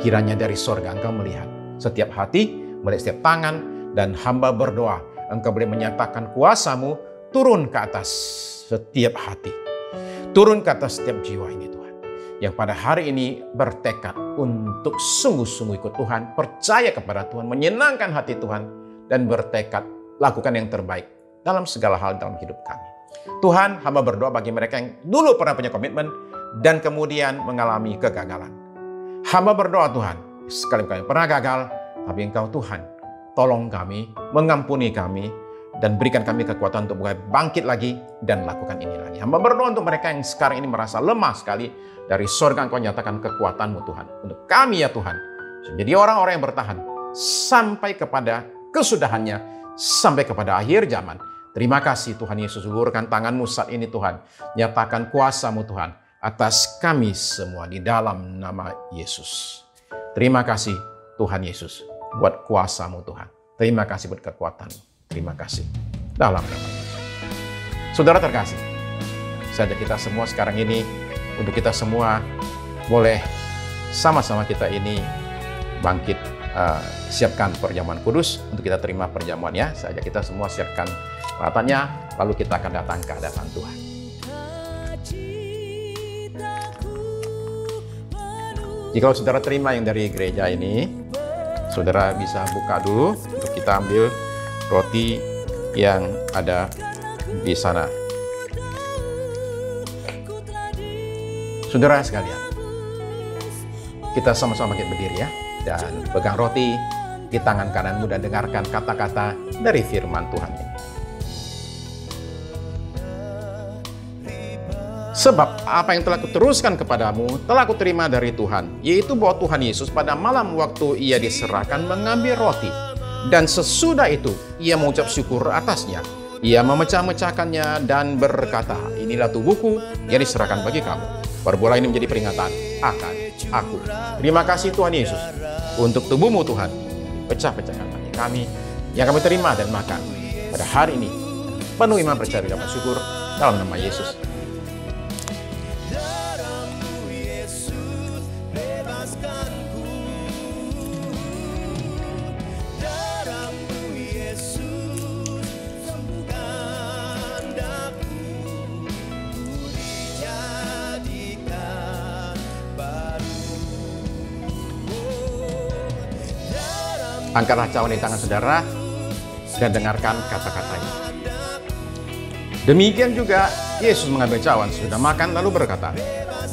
kiranya dari sorga Engkau melihat setiap hati, melihat setiap tangan, dan hamba berdoa Engkau boleh menyatakan kuasa-Mu turun ke atas setiap hati, turun ke atas setiap jiwa ini Tuhan, yang pada hari ini bertekad untuk sungguh-sungguh ikut Tuhan, percaya kepada Tuhan, menyenangkan hati Tuhan, dan bertekad lakukan yang terbaik dalam segala hal dalam hidup kami. Tuhan, hamba berdoa bagi mereka yang dulu pernah punya komitmen dan kemudian mengalami kegagalan. Hamba berdoa Tuhan, sekali kami pernah gagal, tapi Engkau Tuhan, tolong kami, mengampuni kami, dan berikan kami kekuatan untuk bangkit lagi dan lakukan ini lagi. Hamba berdoa untuk mereka yang sekarang ini merasa lemah sekali, dari sorga Engkau nyatakan kekuatan-Mu Tuhan. Untuk kami ya Tuhan, menjadi orang-orang yang bertahan sampai kepada kesudahannya, sampai kepada akhir zaman. Terima kasih Tuhan Yesus, ulurkan tangan-Mu saat ini Tuhan. Nyatakan kuasa-Mu Tuhan atas kami semua di dalam nama Yesus. Terima kasih Tuhan Yesus buat kuasa-Mu Tuhan. Terima kasih buat kekuatan-Mu. Terima kasih dalam nama Yesus. Saudara terkasih, saja kita semua sekarang ini, untuk kita semua boleh sama-sama kita ini bangkit, siapkan perjamuan kudus untuk kita terima perjamuannya. Saja kita semua siapkan peralatannya, lalu kita akan datang ke hadapan Tuhan. Jika saudara terima yang dari gereja ini, saudara bisa buka dulu untuk kita ambil roti yang ada di sana. Saudara sekalian, kita sama-sama bangkit berdiri ya, dan pegang roti di tangan kananmu dan dengarkan kata-kata dari firman Tuhan ini. Sebab apa yang telah kuteruskan kepadamu telah kuterima dari Tuhan, yaitu bahwa Tuhan Yesus pada malam waktu ia diserahkan mengambil roti, dan sesudah itu ia mengucap syukur atasnya. Ia memecah-mecahkannya dan berkata, inilah tubuhku yang diserahkan bagi kamu. Perbuatan ini menjadi peringatan akan aku. Terima kasih Tuhan Yesus untuk tubuh-Mu Tuhan, pecah-pecahkan bagi kami yang kami terima dan makan pada hari ini. Penuh iman, percaya dan bersyukur dalam nama Yesus. Angkatlah cawan di tangan saudara dan dengarkan kata-katanya. Demikian juga Yesus mengambil cawan sesudah makan lalu berkata,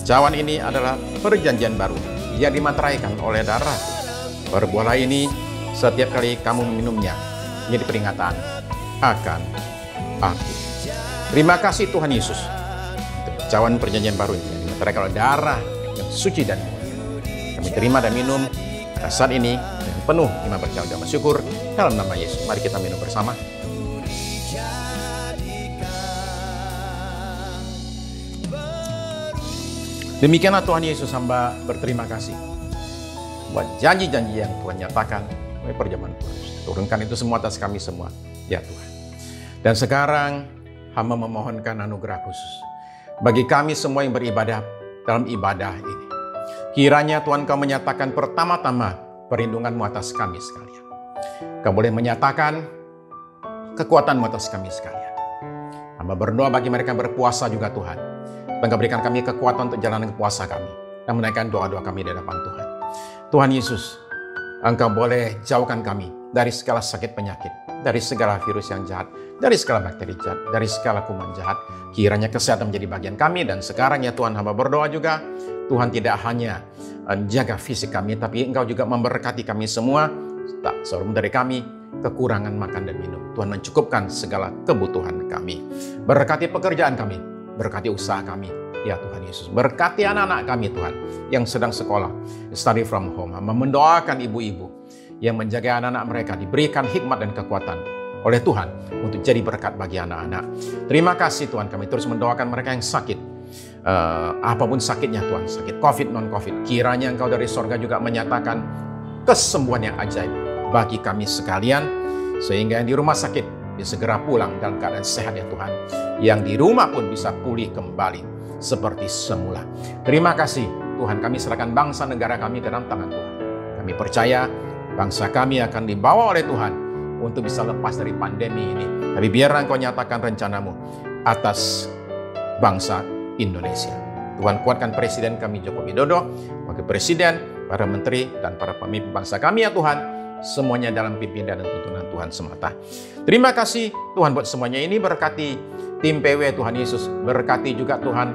cawan ini adalah perjanjian baru yang dimateraikan oleh darah. Perbuatlah ini setiap kali kamu meminumnya menjadi peringatan akan aku. Terima kasih Tuhan Yesus untuk cawan perjanjian baru ini yang dimateraikan oleh darah yang suci dan mulia. Kami terima dan minum pada saat ini penuh iman, percaya dan bersyukur dalam nama Yesus. Mari kita minum bersama. Demikianlah Tuhan Yesus, hamba berterima kasih buat janji-janji yang Tuhan nyatakan melalui perjamuan kudus. Turunkan itu semua atas kami semua, ya Tuhan. Dan sekarang hamba memohonkan anugerah khusus bagi kami semua yang beribadah dalam ibadah ini. Kiranya Tuhan Kau menyatakan pertama-tama perlindungan-Mu atas kami sekalian. Kau boleh menyatakan kekuatan-Mu atas kami sekalian. Hamba berdoa bagi mereka yang berpuasa juga Tuhan. Engkau berikan kami kekuatan untuk jalan puasa kami dan menaikkan doa-doa kami di hadapan Tuhan. Tuhan Yesus, Engkau boleh jauhkan kami dari segala sakit penyakit, dari segala virus yang jahat, dari segala bakteri jahat, dari segala kuman jahat. Kiranya kesehatan menjadi bagian kami. Dan sekarang ya Tuhan, hamba berdoa juga, Tuhan tidak hanya jaga fisik kami, tapi Engkau juga memberkati kami semua. Tak seorang dari kami kekurangan makan dan minum. Tuhan mencukupkan segala kebutuhan kami. Berkati pekerjaan kami, berkati usaha kami, ya Tuhan Yesus. Berkati anak-anak kami Tuhan yang sedang sekolah, study from home. Mendoakan ibu-ibu yang menjaga anak-anak mereka, diberikan hikmat dan kekuatan oleh Tuhan untuk jadi berkat bagi anak-anak. Terima kasih Tuhan, kami terus mendoakan mereka yang sakit. Apapun sakitnya Tuhan, sakit COVID, non-COVID, kiranya Engkau dari sorga juga menyatakan kesembuhan yang ajaib bagi kami sekalian, sehingga yang di rumah sakit bisa segera pulang dalam keadaan sehat ya Tuhan, yang di rumah pun bisa pulih kembali seperti semula. Terima kasih Tuhan, kami serahkan bangsa negara kami ke dalam tangan Tuhan. Kami percaya bangsa kami akan dibawa oleh Tuhan untuk bisa lepas dari pandemi ini. Tapi biar Engkau nyatakan rencana-Mu atas bangsa Indonesia. Tuhan kuatkan Presiden kami Joko Widodo, Wakil Presiden, para menteri dan para pemimpin bangsa kami ya Tuhan, semuanya dalam pimpinan dan tuntunan Tuhan semata. Terima kasih Tuhan buat semuanya ini. Berkati tim PW Tuhan Yesus. Berkati juga Tuhan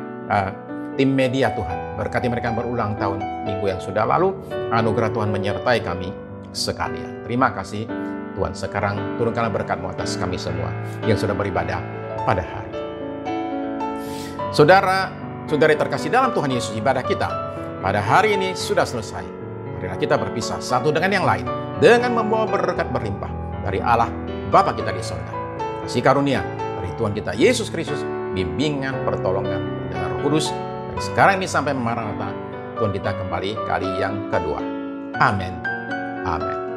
tim media Tuhan. Berkati mereka yang berulang tahun minggu yang sudah lalu. Anugerah Tuhan menyertai kami sekalian. Terima kasih Tuhan. Sekarang turunkanlah berkat-Mu atas kami semua yang sudah beribadah pada hari. Saudara-saudari terkasih dalam Tuhan Yesus, ibadah kita pada hari ini sudah selesai. Marilah kita berpisah satu dengan yang lain dengan membawa berkat berlimpah dari Allah Bapa kita di surga. Kasih karunia dari Tuhan kita Yesus Kristus, bimbingan, pertolongan dengan Roh Kudus dari sekarang ini sampai Maranatha, Tuhan kita kembali kali yang kedua. Amin. Amin.